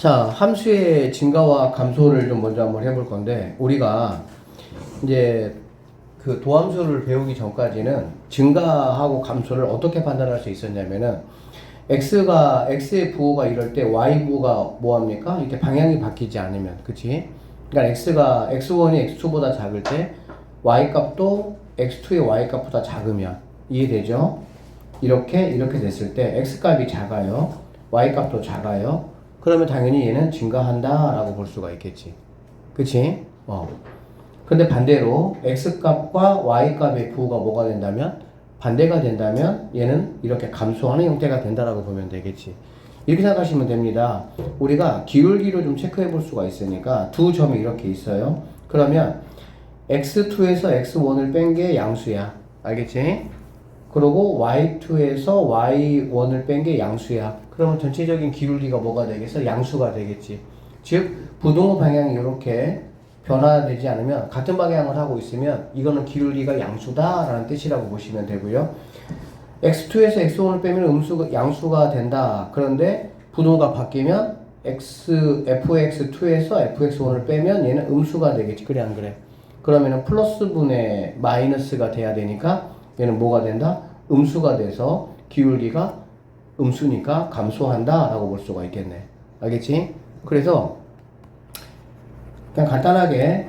자, 함수의 증가와 감소를 좀 먼저 한번 해볼 건데, 우리가 이제 그 도함수를 배우기 전까지는 증가하고 감소를 어떻게 판단할 수 있었냐면은, x의 부호가 이럴 때 y 부호가 뭐합니까? 이렇게 방향이 바뀌지 않으면, 그치? 그러니까 x1이 x2보다 작을 때, y 값도 x2의 y 값보다 작으면, 이해되죠? 이렇게 됐을 때, x 값이 작아요. y 값도 작아요. 그러면 당연히 얘는 증가한다 라고 볼 수가 있겠지. 그치? 근데 반대로 x값과 y값의 부호가 뭐가 된다면? 반대가 된다면 얘는 이렇게 감소하는 형태가 된다라고 보면 되겠지. 이렇게 생각하시면 됩니다. 우리가 기울기로 좀 체크해 볼 수가 있으니까 두 점이 이렇게 있어요. 그러면 x2에서 x1을 뺀 게 양수야. 알겠지? 그리고 y2에서 y1을 뺀 게 양수야. 그러면 전체적인 기울기가 뭐가 되겠어? 양수가 되겠지. 즉 부동호 방향이 이렇게 변화되지 않으면, 같은 방향을 하고 있으면 이거는 기울기가 양수다 라는 뜻이라고 보시면 되고요. x2에서 x1을 빼면 양수가 된다. 그런데 부동호가 바뀌면 fx2에서 fx1을 빼면 얘는 음수가 되겠지. 그래 안 그래? 그러면은 플러스 분의 마이너스가 돼야 되니까 얘는 뭐가 된다? 음수가 돼서 기울기가 음수니까 감소한다 라고 볼 수가 있겠네. 알겠지? 그래서 그냥 간단하게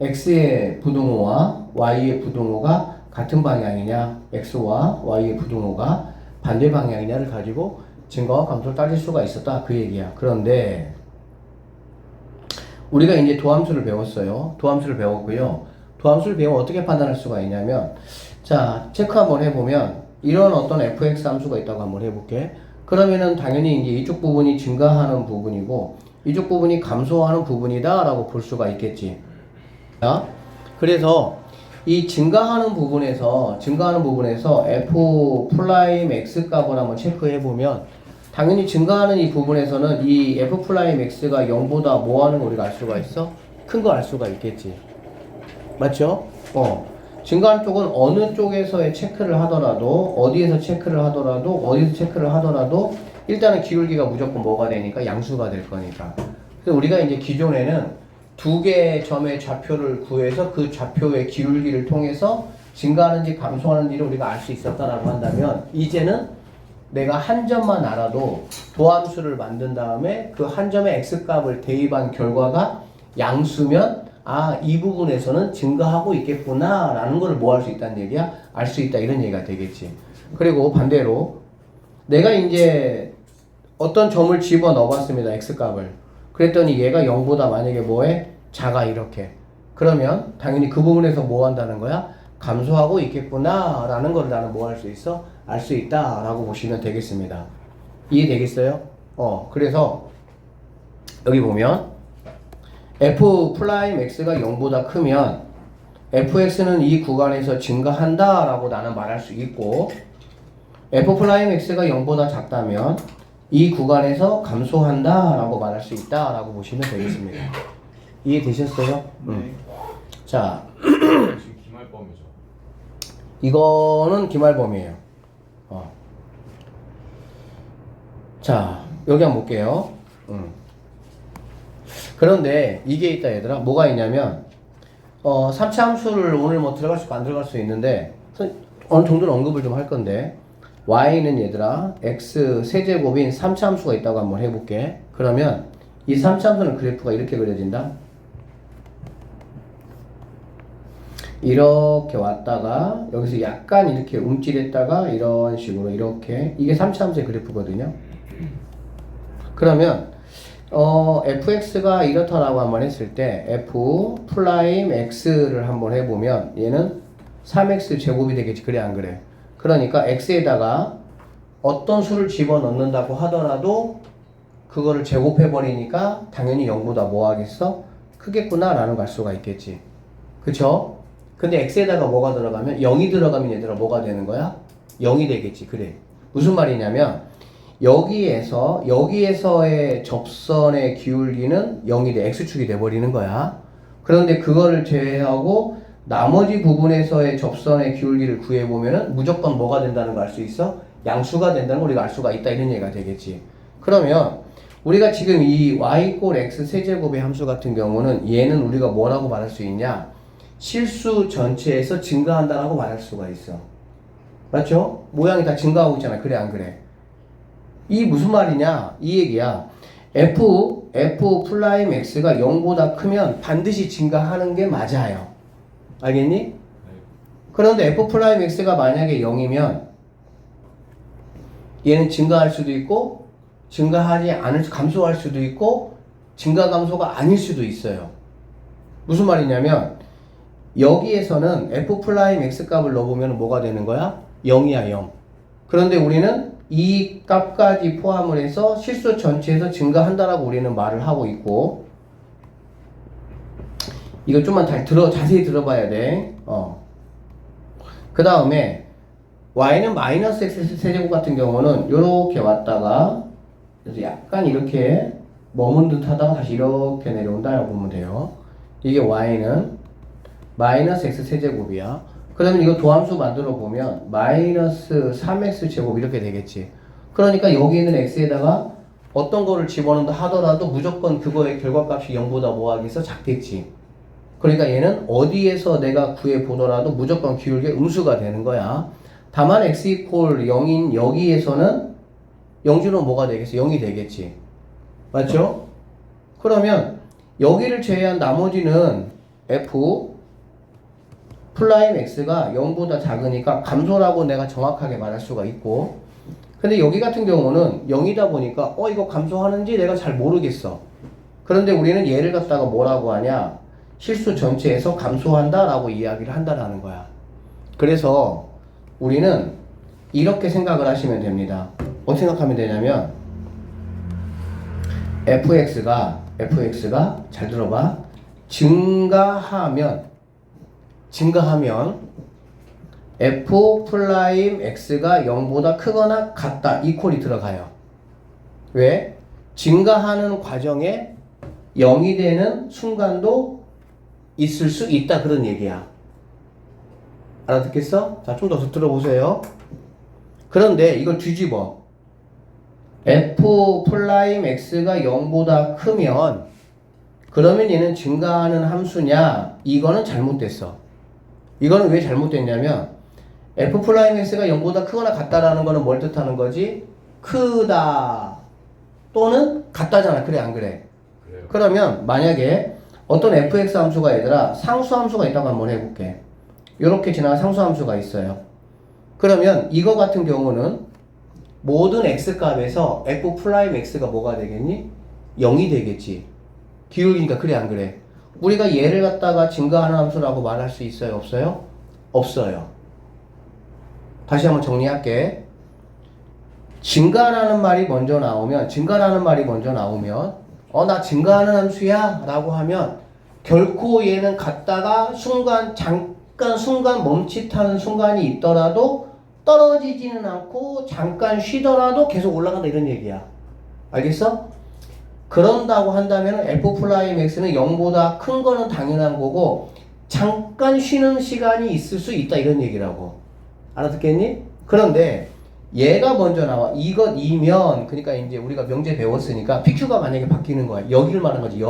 x의 부동호와 y의 부동호가 같은 방향이냐, x와 y의 부동호가 반대 방향이냐를 가지고 증가와 감소를 따질 수가 있었다, 그 얘기야. 그런데 우리가 이제 도함수를 배웠어요. 도함수를 배웠고요. 도함수를 배우면 어떻게 판단할 수가 있냐면, 자, 체크 한번 해보면 이런 어떤 fx 함수가 있다고 한번 해볼게. 그러면은 당연히 이제 이쪽 부분이 증가하는 부분이고 이쪽 부분이 감소하는 부분이다 라고 볼 수가 있겠지. 자, 그래서 이 증가하는 부분에서 f 프라임 x 값을 한번 체크해 보면 당연히 증가하는 이 부분에서는 이 f 프라임 x가 0보다 뭐 하는 거 우리가 알 수가 있어? 큰 거 알 수가 있겠지. 맞죠? 증가하는 쪽은 어느 쪽에서의 체크를 하더라도, 어디에서 체크를 하더라도 일단은 기울기가 무조건 뭐가 되니까 양수가 될 거니까. 그래서 우리가 이제 기존에는 두 개의 점의 좌표를 구해서 그 좌표의 기울기를 통해서 증가하는지 감소하는지를 우리가 알 수 있었다라고 한다면, 이제는 내가 한 점만 알아도 도함수를 만든 다음에 그 한 점의 x값을 대입한 결과가 양수면 이 부분에서는 증가하고 있겠구나 라는 걸 뭐 할 수 있다는 얘기야? 알 수 있다, 이런 얘기가 되겠지. 그리고 반대로 내가 이제 어떤 점을 집어 넣어봤습니다, x값을. 그랬더니 얘가 0보다 만약에 뭐해? 작아, 이렇게. 그러면 당연히 그 부분에서 뭐 한다는 거야? 감소하고 있겠구나 라는 걸 나는 뭐 할 수 있어? 알 수 있다 라고 보시면 되겠습니다. 이해되겠어요? 그래서 여기 보면 f 프라임 x가 0보다 크면 fx는 이 구간에서 증가한다 라고 나는 말할 수 있고, f 프라임 x가 0보다 작다면 이 구간에서 감소한다 라고 말할 수 있다 라고 보시면 되겠습니다. 이해되셨어요? 네. 자, 지금 기말범이죠. 이거는 기말범이에요. 자, 여기 한번 볼게요. 그런데 이게 있다 얘들아. 뭐가 있냐면 3차 함수를 오늘 뭐 들어갈 수 안 들어갈 수 있는데 어느 정도는 언급을 좀 할 건데, y는 얘들아 x 세제곱인 3차 함수가 있다고 한번 해볼게. 그러면 이 3차 함수는 그래프가 이렇게 그려진다. 이렇게 왔다가 여기서 약간 이렇게 움찔했다가 이런 식으로 이렇게, 이게 3차 함수의 그래프거든요. 그러면 fx가 이렇다라고 한번 했을 때 f 프라임 x를 한번 해보면 얘는 3x 제곱이 되겠지. 그래 안 그래? 그러니까 x에다가 어떤 수를 집어넣는다고 하더라도 그거를 제곱해버리니까 당연히 0보다 뭐 하겠어? 크겠구나 라는 걸 알 수가 있겠지. 그쵸? 근데 x에다가 뭐가 들어가면 0이 들어가면 얘들아 뭐가 되는 거야? 0이 되겠지. 그래. 무슨 말이냐면 여기에서의 접선의 기울기는 0이 돼, x축이 돼버리는 거야. 그런데 그거를 제외하고 나머지 부분에서의 접선의 기울기를 구해보면은 무조건 뭐가 된다는 걸 알 수 있어? 양수가 된다는 걸 우리가 알 수가 있다, 이런 얘기가 되겠지. 그러면 우리가 지금 이 y 꼴 x 세제곱의 함수 같은 경우는 얘는 우리가 뭐라고 말할 수 있냐? 실수 전체에서 증가한다라고 말할 수가 있어. 맞죠? 모양이 다 증가하고 있잖아. 그래 안 그래? 이 무슨 말이냐? 이 얘기야. f 프라임 x가 0보다 크면 반드시 증가하는 게 맞아요. 알겠니? 네. 그런데 f 프라임 x가 만약에 0이면 얘는 증가할 수도 있고 증가하지 않을 감소할 수도 있고 증가 감소가 아닐 수도 있어요. 무슨 말이냐면 여기에서는 f 프라임 x 값을 넣어보면 뭐가 되는 거야? 0이야 0. 그런데 우리는 이 값까지 포함을 해서 실수 전체에서 증가한다라고 우리는 말을 하고 있고, 이거 좀만 자세히 들어봐야 돼. 그 다음에 y는 마이너스 x 세제곱 같은 경우는 이렇게 왔다가 그래서 약간 이렇게 머문 듯 하다가 다시 이렇게 내려온다라고 보면 돼요. 이게 y는 마이너스 x 세제곱이야. 그러면 이거 도함수 만들어 보면 마이너스 3x 제곱 이렇게 되겠지. 그러니까 여기 있는 x에다가 어떤 거를 집어넣는다 하더라도 무조건 그거의 결과값이 0보다 뭐하겠어? 작겠지. 그러니까 얘는 어디에서 내가 구해 보더라도 무조건 기울기 음수가 되는 거야. 다만 x 이퀄 0인 여기에서는 영주는 뭐가 되겠어? 0이 되겠지. 맞죠? 그러면 여기를 제외한 나머지는 f 플라임 x가 0보다 작으니까 감소라고 내가 정확하게 말할 수가 있고, 근데 여기 같은 경우는 0이다 보니까 이거 감소하는지 내가 잘 모르겠어. 그런데 우리는 얘를 갖다가 뭐라고 하냐? 실수 전체에서 감소한다 라고 이야기를 한다라는 거야. 그래서 우리는 이렇게 생각을 하시면 됩니다. 어떻게 생각하면 되냐면 fx가 잘 들어봐. 증가하면 f 프라임 x가 0보다 크거나 같다 이퀄이 들어가요. 왜? 증가하는 과정에 0이 되는 순간도 있을 수 있다 그런 얘기야. 알아듣겠어? 자, 좀 더 들어보세요. 그런데 이걸 뒤집어. f 프라임 x가 0보다 크면 그러면 얘는 증가하는 함수냐? 이거는 잘못됐어. 이거는 왜 잘못됐냐면 f 프라임 x가 0보다 크거나 같다라는 거는 뭘 뜻하는 거지? 크다 또는 같다잖아. 그래 안 그래? 그래요. 그러면 만약에 어떤 fx 함수가 얘들아 상수 함수가 있다고 한번 해볼게. 이렇게 지나간 상수 함수가 있어요. 그러면 이거 같은 경우는 모든 x 값에서 f 프라임 x가 뭐가 되겠니? 0이 되겠지. 기울기니까. 그래 안 그래? 우리가 얘를 갖다가 증가하는 함수라고 말할 수 있어요? 없어요? 없어요. 다시 한번 정리할게. 증가라는 말이 먼저 나오면 나 증가하는 함수야 라고 하면 결코 얘는 갔다가 잠깐 순간 멈칫하는 순간이 있더라도 떨어지지는 않고 잠깐 쉬더라도 계속 올라간다 이런 얘기야. 알겠어? 그런다고 한다면 f 프라임 x는 0보다 큰 거는 당연한 거고 잠깐 쉬는 시간이 있을 수 있다 이런 얘기라고. 알아듣겠니? 그런데 얘가 먼저 나와. 이것이면 그러니까 이제 우리가 명제 배웠으니까 PQ가 만약에 바뀌는 거야. 여기를 말하는 거지.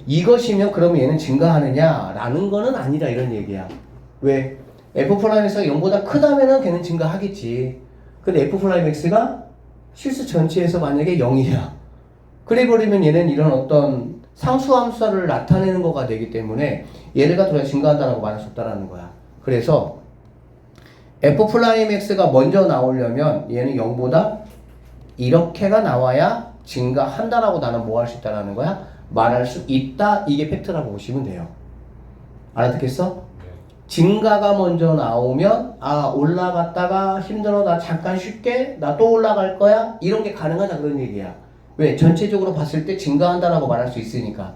이것이면 그러면 얘는 증가하느냐? 라는 거는 아니다 이런 얘기야. 왜? f 프라임 x가 0보다 크다면은 걔는 증가하겠지. 근데 f 프라임 x가 실수 전체에서 만약에 0이야. 그래버리면 얘는 이런 어떤 상수함수를 나타내는 거가 되기 때문에 얘를 갖다가 증가한다고 말할 수 없다라는 거야. 그래서 f 프라임 x가 먼저 나오려면 얘는 0보다 이렇게가 나와야 증가한다라고 나는 뭐 할 수 있다라는 거야? 말할 수 있다. 이게 팩트라고 보시면 돼요. 알아듣겠어? 네. 증가가 먼저 나오면 올라갔다가 힘들어 나 잠깐 쉴게 나 또 올라갈 거야 이런 게 가능하다 그런 얘기야. 왜? 전체적으로 봤을 때 증가한다라고 말할 수 있으니까.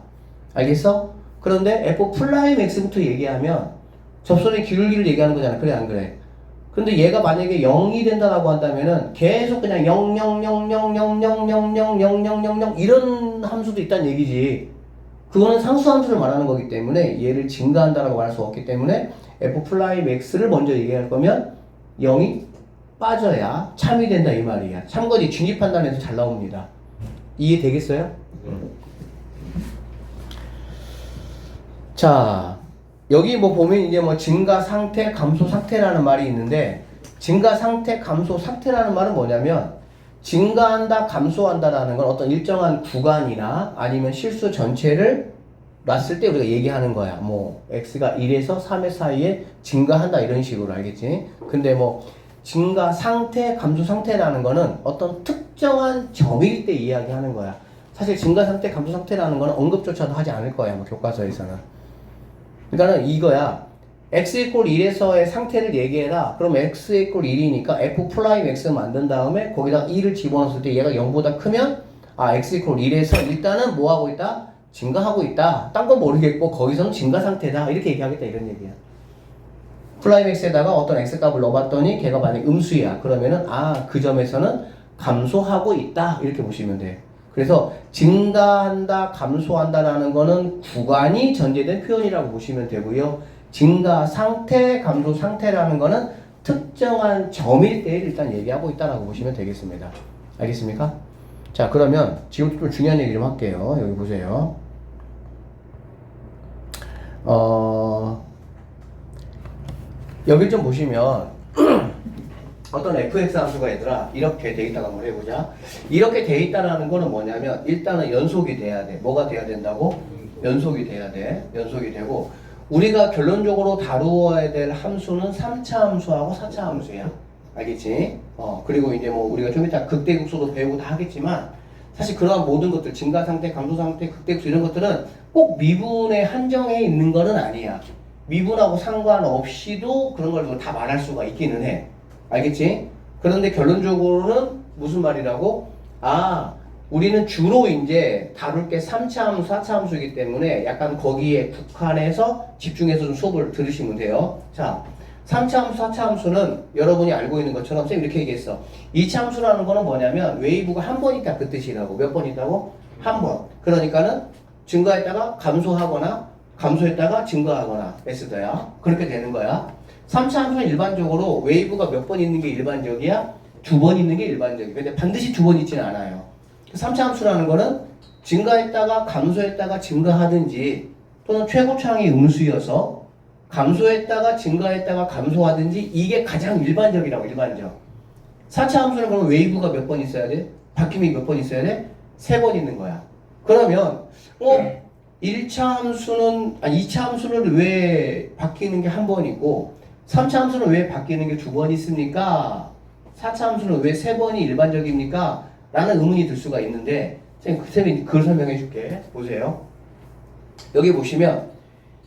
알겠어? 그런데 f 플라임 x부터 얘기하면 접선의 기울기를 얘기하는 거잖아. 그래 안 그래? 근데 얘가 만약에 0이 된다라고 한다면은 계속 그냥 0, 0, 0, 0, 0, 0, 0, 0, 0, 0, 0, 0 이런 함수도 있다는 얘기지. 그거는 상수 함수를 말하는 거기 때문에 얘를 증가한다라고 말할 수 없기 때문에 f 플라임 x를 먼저 얘기할 거면 0이 빠져야 참이 된다 이 말이야. 참고로 진입 판단에서 잘 나옵니다. 이해되겠어요? 자, 여기 뭐 보면 이제 뭐 증가 상태, 감소 상태라는 말이 있는데, 증가 상태, 감소 상태라는 말은 뭐냐면, 증가한다, 감소한다라는 건 어떤 일정한 구간이나 아니면 실수 전체를 놨을 때 우리가 얘기하는 거야. 뭐 x가 1에서 3의 사이에 증가한다 이런 식으로 알겠지? 근데 뭐 증가 상태, 감소 상태라는 거는 어떤 특정한 점일 때 이야기하는 거야. 사실 증가 상태, 감소 상태라는 거는 언급조차도 하지 않을 거야. 뭐 교과서에서는. 그러니까는 이거야. x 이퀄 1에서의 상태를 얘기해라. 그럼 x 이퀄 1이니까 f 프라임 x 만든 다음에 거기다 2를 집어넣었을 때 얘가 0보다 크면 아 x 이퀄 1에서 일단은 뭐 하고 있다? 증가하고 있다. 딴 건 모르겠고 거기서는 증가 상태다. 이렇게 얘기하겠다 이런 얘기야. 프라임 x에다가 어떤 x 값을 넣어봤더니 걔가 만약 음수야. 그러면은 아 그 점에서는 감소하고 있다. 이렇게 보시면 돼. 그래서 증가한다, 감소한다라는 거는 구간이 전제된 표현이라고 보시면 되고요. 증가 상태, 감소 상태라는 거는 특정한 점일 때 일단 얘기하고 있다라고 보시면 되겠습니다. 알겠습니까? 자, 그러면 지금 좀 중요한 얘기 좀 할게요. 여기 보세요. 여기 좀 보시면 어떤 fx 함수가 얘들아 이렇게 돼 있다고 한번 해보자. 이렇게 돼 있다라는 거는 뭐냐면 일단은 연속이 돼야 돼. 뭐가 돼야 된다고? 연속이 돼야 돼. 연속이 되고 우리가 결론적으로 다루어야 될 함수는 3차 함수하고 4차 함수야. 알겠지? 그리고 이제 뭐 우리가 좀 이따 극대국수도 배우고 다 하겠지만 사실 그러한 모든 것들 증가 상태, 감소 상태, 극대국수 이런 것들은 꼭 미분에 한정해 있는 거는 아니야. 미분하고 상관없이도 그런 걸 다 말할 수가 있기는 해. 알겠지? 그런데 결론적으로는 무슨 말이라고? 아, 우리는 주로 이제 다룰 게 3차 함수, 4차 함수이기 때문에 약간 거기에 국한해서 집중해서 좀 수업을 들으시면 돼요. 자, 3차 함수, 4차 함수는 여러분이 알고 있는 것처럼 쌤 이렇게 얘기했어. 2차 함수라는 거는 뭐냐면 웨이브가 한 번 있다 그 뜻이라고. 몇 번 있다고? 한 번. 그러니까는 증가했다가 감소하거나 감소했다가 증가하거나 S더야. 그렇게 되는 거야. 3차 함수는 일반적으로 웨이브가 몇 번 있는 게 일반적이야? 2번 있는 게 일반적이야. 근데 반드시 2번 있지는 않아요. 3차 함수라는 거는 증가했다가 감소했다가 증가하든지 또는 최고차항이 음수여서 감소했다가 증가했다가 감소하든지 이게 가장 일반적이라고. 일반적. 4차 함수는 그럼 웨이브가 몇 번 있어야 돼? 바뀜이 몇 번 있어야 돼? 3번 있는 거야. 그러면 1차 함수는 2차 함수는 왜 바뀌는 게 한 번 있고 3차 함수는 왜 바뀌는 게 2번 있습니까? 4차 함수는 왜 3번이 일반적입니까? 라는 의문이 들 수가 있는데 쌤이 그걸 설명해 줄게. 보세요. 여기 보시면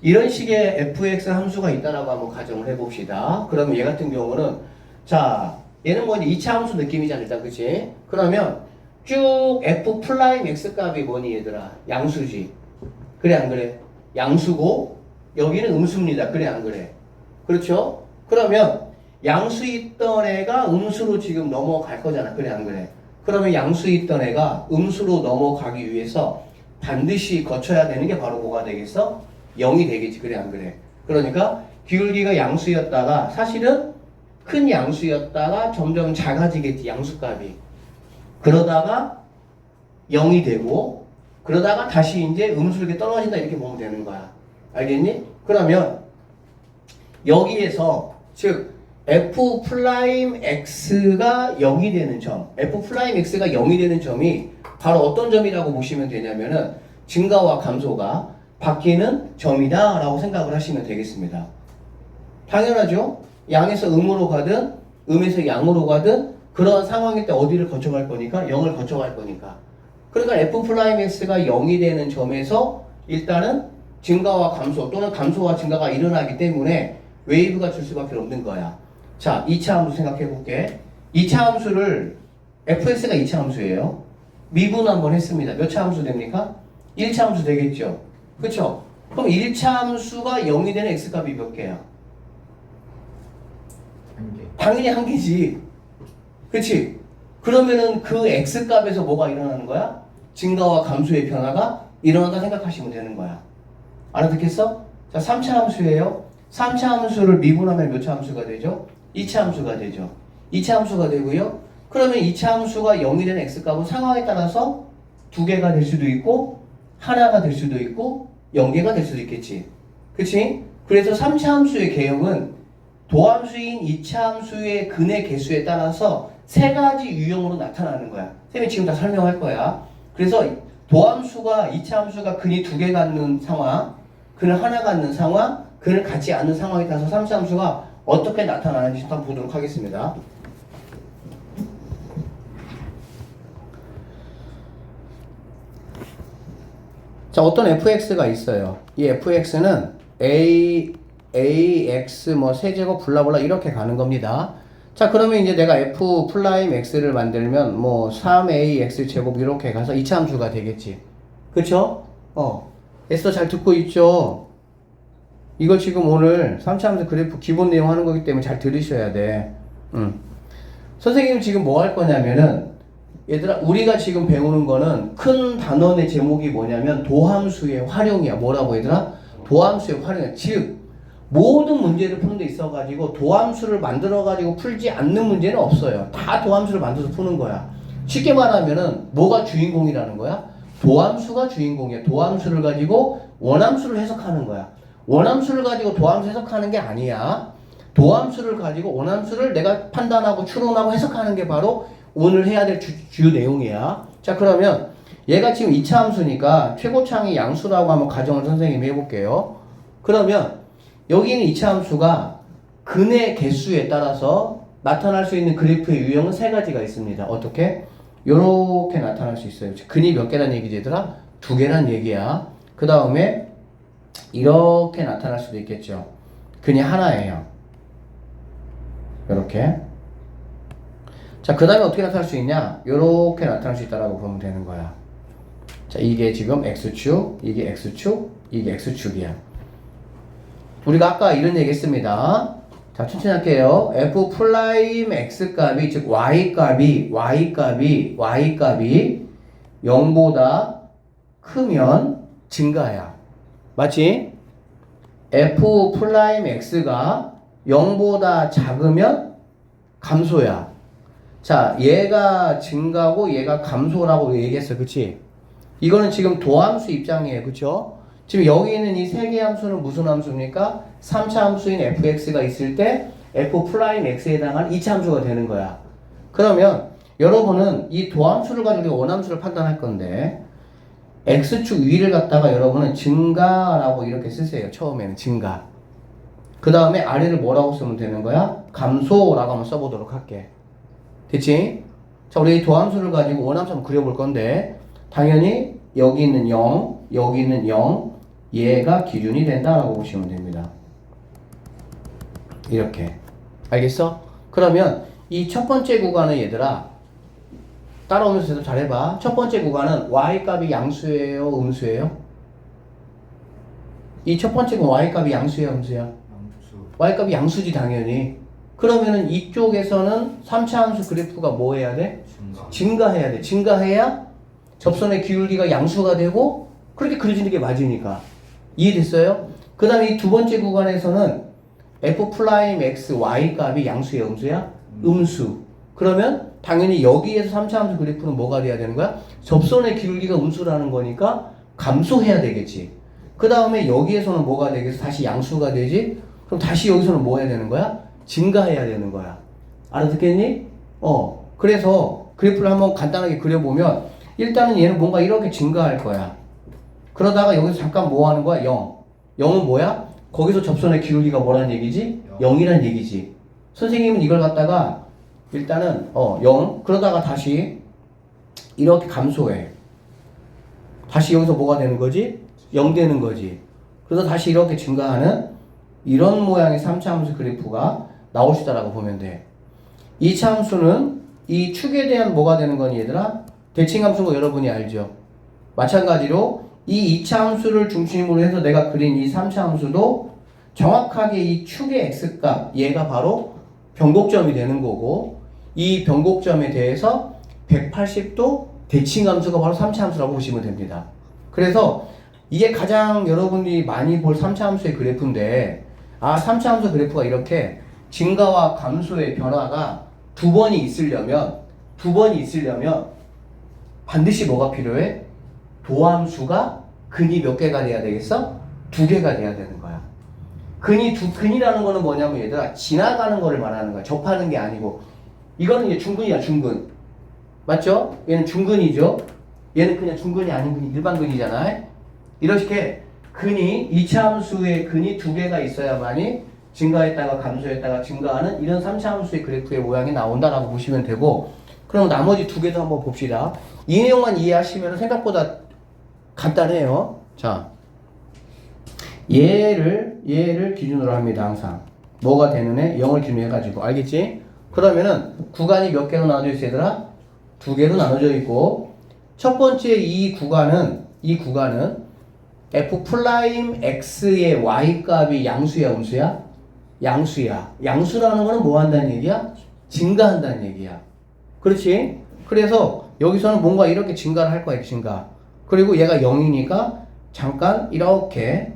이런 식의 fx 함수가 있다라고 한번 가정을 해봅시다. 그러면 얘 같은 경우는 자 얘는 뭐 이제 2차 함수 느낌이잖아 일단. 그치? 그러면 쭉 f 플라임 x 값이 뭐니 얘들아? 양수지. 그래 안 그래? 양수고 여기는 음수입니다. 그래 안 그래? 그렇죠? 그러면 양수 있던 애가 음수로 지금 넘어갈 거잖아. 그래 안 그래? 그러면 양수 있던 애가 음수로 넘어가기 위해서 반드시 거쳐야 되는 게 바로 뭐가 되겠어? 0이 되겠지. 그래 안 그래? 그러니까 기울기가 양수였다가 사실은 큰 양수였다가 점점 작아지겠지. 양수값이. 그러다가 0이 되고 그러다가 다시 이제 음수로 이렇게 떨어진다 이렇게 보면 되는 거야. 알겠니? 그러면 여기에서 즉 f 프라임 x가 0이 되는 점, f 프라임 x가 0이 되는 점이 바로 어떤 점이라고 보시면 되냐면은 증가와 감소가 바뀌는 점이다 라고 생각을 하시면 되겠습니다. 당연하죠? 양에서 음으로 가든 음에서 양으로 가든 그런 상황일 때 어디를 거쳐갈 거니까 0을 거쳐갈 거니까. 그러니까 f 프라임 x가 0이 되는 점에서 일단은 증가와 감소 또는 감소와 증가가 일어나기 때문에 웨이브가 줄 수밖에 없는 거야. 자, 2차 함수 생각해 볼게. 2차 함수를 fx가 2차 함수예요. 미분 한번 했습니다. 몇 차 함수 됩니까? 1차 함수 되겠죠. 그쵸? 그럼 1차 함수가 0이 되는 x값이 몇 개야? 한 개. 당연히 한 개지. 그치? 그러면은 그 x값에서 뭐가 일어나는 거야? 증가와 감소의 변화가 일어난다 생각하시면 되는 거야. 알아듣겠어? 자, 3차 함수예요. 3차 함수를 미분하면 몇 차 함수가 되죠? 2차 함수가 되죠. 2차 함수가 되고요. 그러면 2차 함수가 0이 되는 x값은 상황에 따라서 두 개가 될 수도 있고 하나가 될 수도 있고 0개가 될 수도 있겠지. 그치? 그래서 3차 함수의 개형은 도함수인 2차 함수의 근의 개수에 따라서 세 가지 유형으로 나타나는 거야. 쌤이 지금 다 설명할 거야. 그래서 도함수가 2차 함수가 근이 두 개 갖는 상황, 근을 하나 갖는 상황, 근을 갖지 않는 상황에 따라서 3차 함수가 어떻게 나타나는지 한번 보도록 하겠습니다. 자, 어떤 fx가 있어요. 이 fx는 ax 뭐 세제곱 블라블라 이렇게 가는 겁니다. 자, 그러면 이제 내가 f 프라임 x를 만들면 뭐 3ax 제곱 이렇게 가서 2차 함수가 되겠지. 그쵸? 애써 잘 듣고 있죠? 이걸 지금 오늘 3차 함수 그래프 기본 내용 하는 거기 때문에 잘 들으셔야 돼. 선생님 지금 뭐 할 거냐면은 얘들아, 우리가 지금 배우는 거는 큰 단원의 제목이 뭐냐면 도함수의 활용이야. 뭐라고 얘들아? 도함수의 활용이야. 즉 모든 문제를 푸는 데 있어가지고 도함수를 만들어가지고 풀지 않는 문제는 없어요. 다 도함수를 만들어서 푸는 거야. 쉽게 말하면은 뭐가 주인공이라는 거야? 도함수가 주인공이야. 도함수를 가지고 원함수를 해석하는 거야. 원함수를 가지고 도함수 해석하는 게 아니야. 도함수를 가지고 원함수를 내가 판단하고 추론하고 해석하는 게 바로 오늘 해야 될 주요 내용이야. 자, 그러면 얘가 지금 2차 함수니까 최고창이 양수라고 한번 가정을 선생님이 해볼게요. 그러면 여기는 2차 함수가 근의 개수에 따라서 나타날 수 있는 그래프의 유형은 세 가지가 있습니다. 어떻게? 요렇게 나타날 수 있어요. 근이 몇 개란 얘기지 얘들아? 두 개란 얘기야. 그 다음에 이렇게 나타날 수도 있겠죠. 근이 하나예요. 요렇게. 자, 그 다음에 어떻게 나타날 수 있냐? 요렇게 나타날 수 있다라고 보면 되는 거야. 자, 이게 지금 X축, 이게 X축, 이게 X축이야. 우리가 아까 이런 얘기 했습니다. 자, 천천히 할게요. F 프라임 X 값이, 즉 Y 값이 0보다 크면 증가야. 맞지? F 프라임 X가 0보다 작으면 감소야. 자, 얘가 증가고 얘가 감소라고 얘기했어. 그치? 이거는 지금 도함수 입장이에요. 그쵸? 지금 여기 있는 이 세 개의 함수는 무슨 함수입니까? 3차 함수인 fx가 있을 때 f 프라임 x에 해당하는 2차 함수가 되는 거야. 그러면 여러분은 이 도함수를 가지고 우리가 원함수를 판단할 건데 x축 위를 갖다가 여러분은 증가라고 이렇게 쓰세요. 처음에는 증가. 그 다음에 아래를 뭐라고 쓰면 되는 거야? 감소라고 한번 써보도록 할게. 됐지? 자, 우리 이 도함수를 가지고 원함수 한번 그려볼 건데 당연히 여기 있는 0, 여기 있는 0, 얘가 기준이 된다라고 보시면 됩니다. 이렇게. 알겠어? 그러면 이 첫 번째 구간은 얘들아, 따라오면서 잘해봐. 첫 번째 구간은 y값이 양수예요, 음수예요? 이 첫 번째 구간 y값이 양수예요, 음수야? 양수. y값이 양수지 당연히. 그러면은 이쪽에서는 3차 함수 그래프가 뭐 해야 돼? 증가해야 돼. 증가해야 접선의 기울기가 양수가 되고 그렇게 그려지는 게 맞으니까. 이해됐어요? 그 다음에 이 두 번째 구간에서는 f 프라임 x y 값이 양수야, 음수야? 음수. 그러면 당연히 여기에서 3차 함수 그래프는 뭐가 돼야 되는 거야? 접선의 기울기가 음수라는 거니까 감소해야 되겠지. 그 다음에 여기에서는 뭐가 되겠어? 다시 양수가 되지? 그럼 다시 여기서는 뭐 해야 되는 거야? 증가해야 되는 거야. 알아듣겠니? 그래서 그래프를 한번 간단하게 그려보면 일단은 얘는 뭔가 이렇게 증가할 거야. 그러다가 여기서 잠깐 뭐 하는 거야? 0. 0은 뭐야? 거기서 접선의 기울기가 뭐라는 얘기지? 0이란 얘기지. 선생님은 이걸 갖다가 일단은 0. 그러다가 다시 이렇게 감소해. 다시 여기서 뭐가 되는 거지? 0 되는 거지. 그래서 다시 이렇게 증가하는 이런 모양의 3차 함수 그래프가 나올 수 있다라고 보면 돼. 2차 함수는 이 축에 대한 뭐가 되는 거니 얘들아? 대칭 함수인 거 여러분이 알죠? 마찬가지로 이 2차 함수를 중심으로 해서 내가 그린 이 3차 함수도 정확하게 이 축의 x값, 얘가 바로 변곡점이 되는 거고 이 변곡점에 대해서 180도 대칭 함수가 바로 3차 함수라고 보시면 됩니다. 그래서 이게 가장 여러분이 많이 볼 3차 함수의 그래프인데 3차 함수 그래프가 이렇게 증가와 감소의 변화가 두 번이 있으려면 반드시 뭐가 필요해? 도함수가 근이 몇 개가 돼야 되겠어? 2개가 돼야 되는 거야. 근이라는 거는 뭐냐면 얘들아 지나가는 거를 말하는 거야. 접하는 게 아니고. 이거는 이제 중근이야, 중근. 맞죠? 얘는 중근이죠. 얘는 그냥 중근이 아닌 근이 일반근이잖아. 이렇게 근이 2차 함수의 근이 2개가 있어야만이 증가했다가 감소했다가 증가하는 이런 3차 함수의 그래프의 모양이 나온다라고 보시면 되고, 그럼 나머지 2개도 한번 봅시다. 이 내용만 이해하시면 생각보다 간단해요. 자, 얘를 기준으로 합니다. 항상 뭐가 되는 애? 0을 기준으로 해가지고. 알겠지? 그러면은 구간이 몇 개로 나눠져 있어 얘들아? 2개로 나눠져 있고, 첫 번째 이 구간은 f 프라임 x의 y 값이 양수야 음수야? 양수야. 양수라는 거는 뭐 한다는 얘기야? 증가한다는 얘기야. 그렇지? 그래서 여기서는 뭔가 이렇게 증가를 할 거야. 증가. 그리고 얘가 0이니까 잠깐 이렇게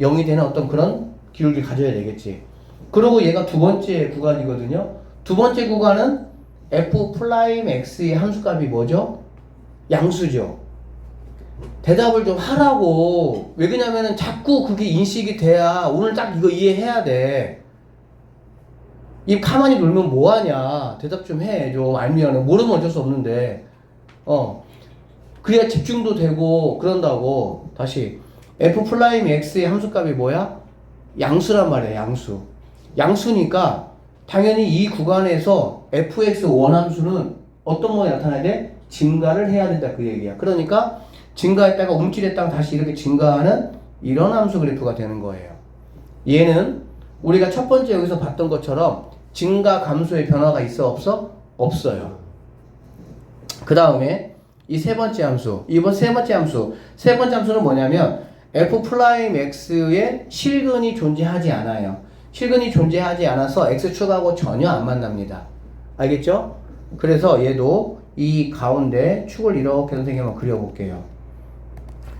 0이 되는 어떤 그런 기울기를 가져야 되겠지. 그리고 얘가 두 번째 구간이거든요. 두 번째 구간은 f 프라임 x의 함수값이 뭐죠? 양수죠. 대답을 좀 하라고. 왜 그러냐면은 자꾸 그게 인식이 돼야 오늘 딱 이거 이해해야 돼. 이 가만히 놀면 뭐하냐. 대답 좀 해. 좀 알면은. 모르면 어쩔 수 없는데. 그래야 집중도 되고 그런다고. 다시 f 프라임 x의 함수값이 뭐야? 양수란 말이야. 양수. 양수니까 당연히 이 구간에서 fx 원함수는 어떤 모양이 나타나야 돼? 증가를 해야 된다 그 얘기야. 그러니까 증가했다가 움찔했다가 다시 이렇게 증가하는 이런 함수 그래프가 되는 거예요. 얘는 우리가 첫 번째 여기서 봤던 것처럼 증가 감소의 변화가 있어 없어? 없어요. 그 다음에 이 세 번째 함수, 이번 세 번째 함수는 뭐냐면 f 프라임 x의 실근이 존재하지 않아요. 실근이 존재하지 않아서 x축하고 전혀 안 만납니다. 알겠죠? 그래서 얘도 이 가운데 축을 이렇게 선생님이 한번 그려볼게요.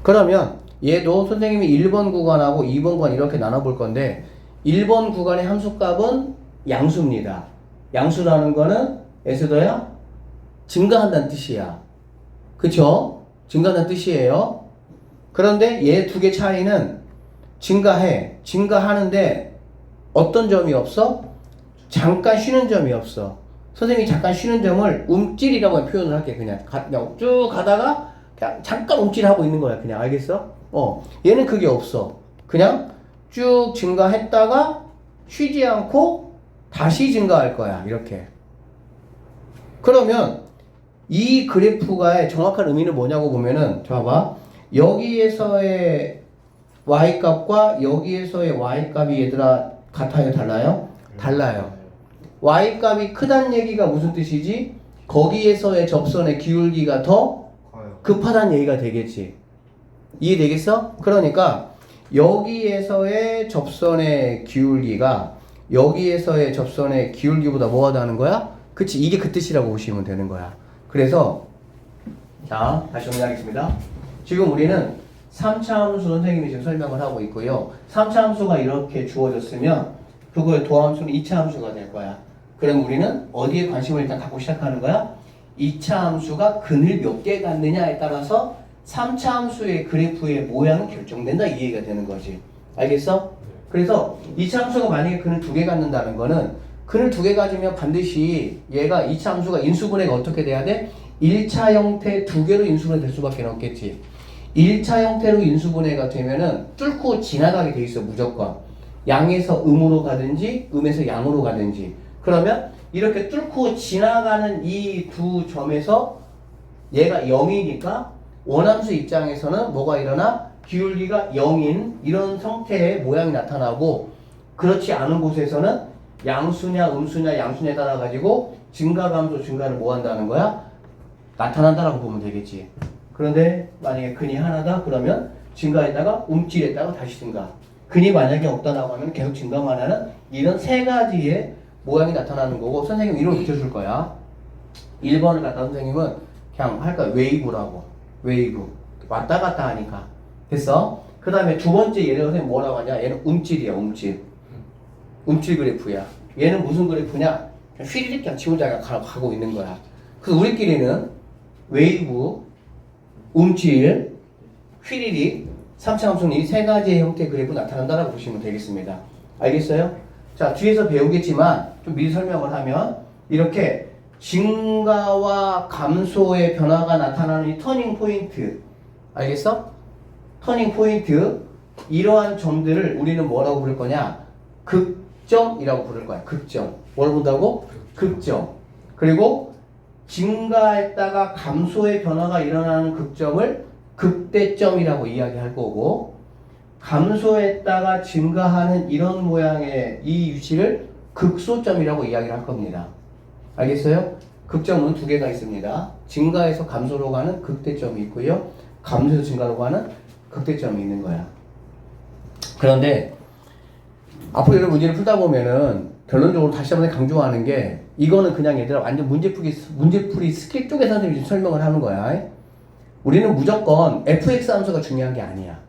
그러면 얘도 선생님이 1번 구간하고 2번 구간 이렇게 나눠볼 건데, 1번 구간의 함수값은 양수입니다. 양수라는 거는 에스더야 증가한다는 뜻이야. 그쵸? 증가한다는 뜻이에요. 그런데 얘 두 개 차이는 증가하는데 어떤 점이 없어? 잠깐 쉬는 점이 없어. 선생님이 잠깐 쉬는 점을 움찔이라고 표현을 할게. 그냥 쭉 가다가 그냥 잠깐 움찔하고 있는 거야. 그냥. 알겠어? 얘는 그게 없어. 그냥 쭉 증가했다가 쉬지 않고 다시 증가할 거야. 이렇게. 그러면 이 그래프가의 정확한 의미는 뭐냐고 보면은, 봐봐. 여기에서의 y값과 여기에서의 y값이 얘들아 같아요? 달라요? 달라요. y값이 크다는 얘기가 무슨 뜻이지? 거기에서의 접선의 기울기가 더 급하다는 얘기가 되겠지. 이해되겠어? 그러니까 여기에서의 접선의 기울기가 여기에서의 접선의 기울기보다 뭐하다는 거야? 그치? 이게 그 뜻이라고 보시면 되는 거야. 그래서 자, 다시 정리하겠습니다. 지금 우리는 3차 함수 선생님이 지금 설명을 하고 있고요. 3차 함수가 이렇게 주어졌으면 그거의 도함수는 2차 함수가 될 거야. 그럼 우리는 어디에 관심을 일단 갖고 시작하는 거야? 2차 함수가 근을 몇 개 갖느냐에 따라서 3차 함수의 그래프의 모양은 결정된다 이 얘기가 되는 거지. 알겠어? 그래서 2차 함수가 만약에 근을 2개 갖는다는 거는 근을 2개 가지면 반드시 얘가 2차 함수가 인수분해가 어떻게 돼야 돼? 1차 형태 2개로 인수분해 될 수밖에 없겠지. 1차 형태로 인수분해가 되면은 뚫고 지나가게 돼 있어. 무조건. 양에서 음으로 가든지 음에서 양으로 가든지. 그러면 이렇게 뚫고 지나가는 이 두 점에서 얘가 0이니까 원함수 입장에서는 뭐가 일어나? 기울기가 0인 이런 형태의 모양이 나타나고, 그렇지 않은 곳에서는 양수냐 음수냐 양수냐에 따라 가지고 증가 감소 증가를 뭐 한다는 거야? 나타난다라고 보면 되겠지. 그런데 만약에 근이 하나다 그러면 증가했다가 움찔했다가 다시 증가. 근이 만약에 없다라고 하면 계속 증가만 하는 이런 세 가지의 모양이 나타나는 거고, 선생님 이런 거 익혀줄 거야. 1번을 갖다 선생님은 그냥 할 거야. 웨이브라고. 웨이브. 왔다 갔다 하니까. 됐어? 그 다음에 두 번째 얘를 선생님 뭐라고 하냐? 얘는 움찔이야. 움찔. 움찔 그래프야. 얘는 무슨 그래프냐? 그냥 휘리릭 그냥 지원자가 가고 있는 거야. 그래서 우리끼리는 웨이브 움찔, 휘리릭, 3차 함수는 이 세 가지의 형태의 그래프 나타난다라고 보시면 되겠습니다. 알겠어요? 자, 뒤에서 배우겠지만 좀 미리 설명을 하면 이렇게 증가와 감소의 변화가 나타나는 이 터닝 포인트, 알겠어? 터닝 포인트, 이러한 점들을 우리는 뭐라고 부를 거냐? 극점이라고 부를 거야. 극점. 뭘 본다고? 극점. 그리고 증가했다가 감소의 변화가 일어나는 극점을 극대점이라고 이야기할 거고, 감소했다가 증가하는 이런 모양의 이 위치를 극소점이라고 이야기를 할 겁니다. 알겠어요? 극점은 두 개가 있습니다. 증가해서 감소로 가는 극대점이 있고요. 감소해서 증가로 가는 극대점이 있는 거야. 그런데 앞으로 이런 문제를 풀다 보면은 결론적으로 다시 한번 강조하는 게, 이거는 그냥 얘들아 완전 문제풀이 스킬 쪽에 선생님이 설명을 하는 거야. 우리는 무조건 fx 함수가 중요한 게 아니야.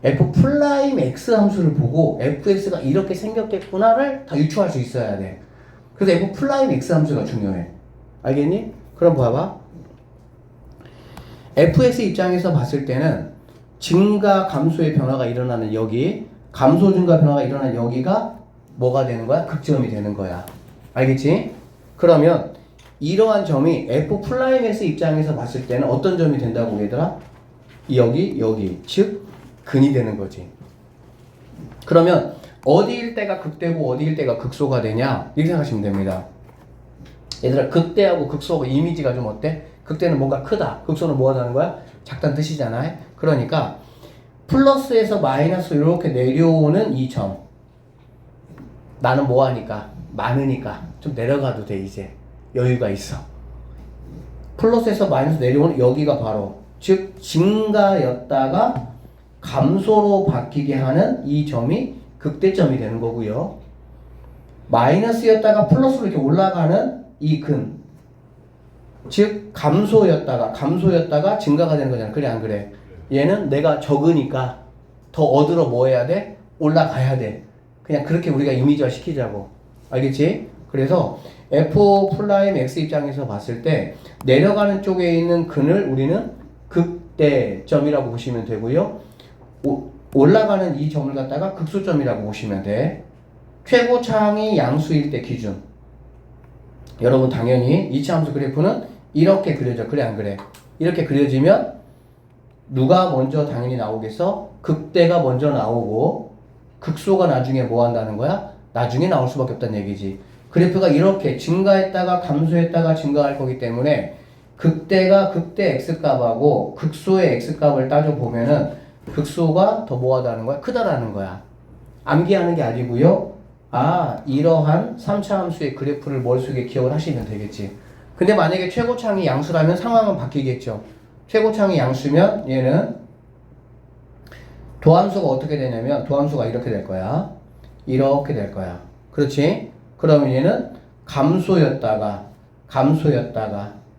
f'x 함수를 보고 fx가 이렇게 생겼겠구나를 다 유추할 수 있어야 돼. 그래서 f'x 함수가 중요해. 알겠니? 그럼 봐봐. fx 입장에서 봤을 때는 증가 감소의 변화가 일어나는 여기, 감소 증가 변화가 일어나는 여기가 뭐가 되는 거야? 극점이 되는 거야. 알겠지? 그러면 이러한 점이 f'x 입장에서 봤을 때는 어떤 점이 된다고 얘들아? 여기 즉 근이 되는 거지. 그러면 어디일 때가 극대고 어디일 때가 극소가 되냐 이렇게 생각하시면 됩니다. 얘들아, 극대하고 극소가 이미지가 좀 어때? 극대는 뭔가 크다, 극소는 뭐가 되는 거야? 작다는 뜻이잖아. 그러니까 플러스에서 마이너스 이렇게 내려오는 이 점, 나는 뭐하니까? 많으니까 좀 내려가도 돼. 이제 여유가 있어. 플러스에서 마이너스 내려오는 여기가 바로 즉 증가였다가 감소로 바뀌게 하는 이 점이 극대점이 되는 거고요. 마이너스였다가 플러스로 이렇게 올라가는 이 근, 즉 감소였다가 증가가 되는 거잖아. 그래 안 그래? 얘는 내가 적으니까 더 얻으러 뭐 해야 돼? 올라가야 돼. 그냥 그렇게 우리가 이미지화 시키자고. 알겠지? 그래서 f'x 입장에서 봤을 때 내려가는 쪽에 있는 근을 우리는 극대점이라고 보시면 되고요. 올라가는 이 점을 갖다가 극소점이라고 보시면 돼. 최고차항이 양수일 때 기준. 여러분 당연히 이차함수 그래프는 이렇게 그려져. 그래 안 그래? 이렇게 그려지면 누가 먼저 당연히 나오겠어? 극대가 먼저 나오고 극소가 나중에 뭐 한다는 거야? 나중에 나올 수밖에 없다는 얘기지. 그래프가 이렇게 증가했다가 감소했다가 증가할 거기 때문에 극대가 극대 x값하고 극소의 x값을 따져보면은 극소가 더 뭐하다는 거야? 크다라는 거야. 암기하는 게 아니고요. 아, 이러한 3차 함수의 그래프를 머릿속에 기억을 하시면 되겠지. 근데 만약에 최고차항이 양수라면 상황은 바뀌겠죠. 최고차항이 양수면 얘는 도함수가 어떻게 되냐면 도함수가 이렇게 될 거야. 이렇게 될 거야. 그렇지? 그러면 얘는 감소였다가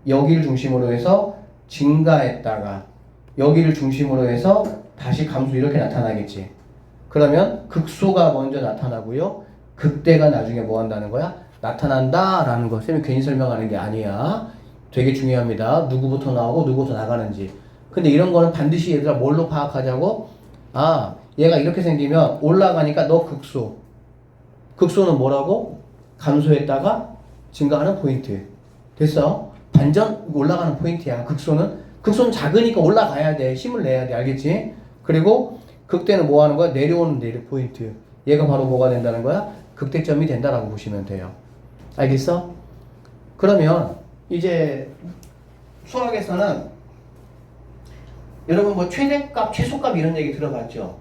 여기를 중심으로 해서 증가했다가 여기를 중심으로 해서 다시 감소 이렇게 나타나겠지. 그러면 극소가 먼저 나타나고요. 극대가 나중에 뭐 한다는 거야? 나타난다 라는 거. 쌤이 괜히 설명하는 게 아니야. 되게 중요합니다. 누구부터 나오고 누구부터 나가는지. 근데 이런 거는 반드시 얘들아 뭘로 파악하자고? 아, 얘가 이렇게 생기면 올라가니까 너 극소. 극소는 뭐라고? 감소했다가 증가하는 포인트. 됐어? 반전 올라가는 포인트야. 극소는 작으니까 올라가야 돼. 힘을 내야 돼. 알겠지? 그리고 극대는 뭐 하는 거야? 내려오는 포인트. 얘가 바로 뭐가 된다는 거야? 극대점이 된다라고 보시면 돼요. 알겠어? 그러면 이제 수학에서는 여러분 뭐 최대값, 최소값 이런 얘기 들어봤죠?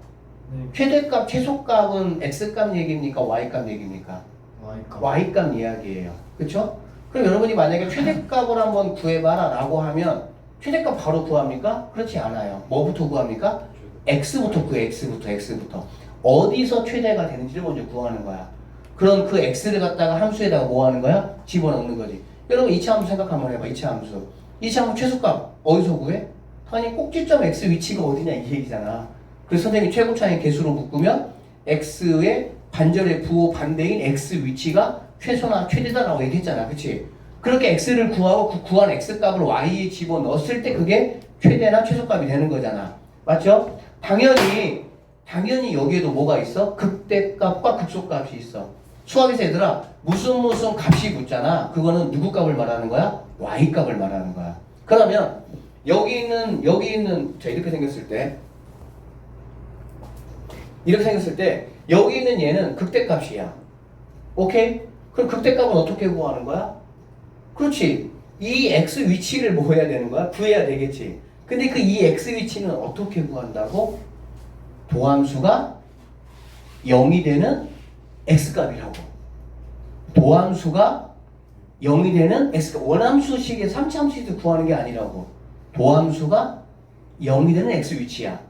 네. 최대값, 최소값은 x값 얘기입니까? y값 얘기입니까? y값 이야기예요. 그쵸? 그럼 여러분이 만약에 최대값을 한번 구해봐라 라고 하면 최대값 바로 구합니까? 그렇지 않아요. 뭐부터 구합니까? x부터 구해. x부터 어디서 최대가 되는지를 먼저 구하는 거야. 그럼 그 x를 갖다가 함수에다가 뭐 하는 거야? 집어넣는 거지. 여러분 2차 함수 생각 한번 해봐. 2차 함수 최소값 어디서 구해? 아니 꼭지점 x 위치가 어디냐 이 얘기잖아. 그래서 선생님이 최고차항의 개수로 묶으면 x의 반절의 부호 반대인 x 위치가 최소나 최대다라고 얘기했잖아. 그치? 그렇게 x를 구하고 그 구한 x값을 y에 집어넣었을 때 그게 최대나 최소값이 되는 거잖아. 맞죠? 당연히 여기에도 뭐가 있어? 극대값과 극소값이 있어. 수학에서 얘들아 무슨 값이 붙잖아. 그거는 누구 값을 말하는 거야? y 값을 말하는 거야. 그러면 여기 있는 자 이렇게 생겼을 때 여기 있는 얘는 극대값이야. 오케이? 그럼 극대값은 어떻게 구하는 거야? 그렇지. 이 x 위치를 뭐 해야 되는 거야? 구해야 되겠지. 근데 그 이 x 위치는 어떻게 구한다고? 도함수가 0이 되는 x값이라고. 도함수가 0이 되는 x값. 원함수식의 3차함수식도 구하는 게 아니라고. 도함수가 0이 되는 x 위치야.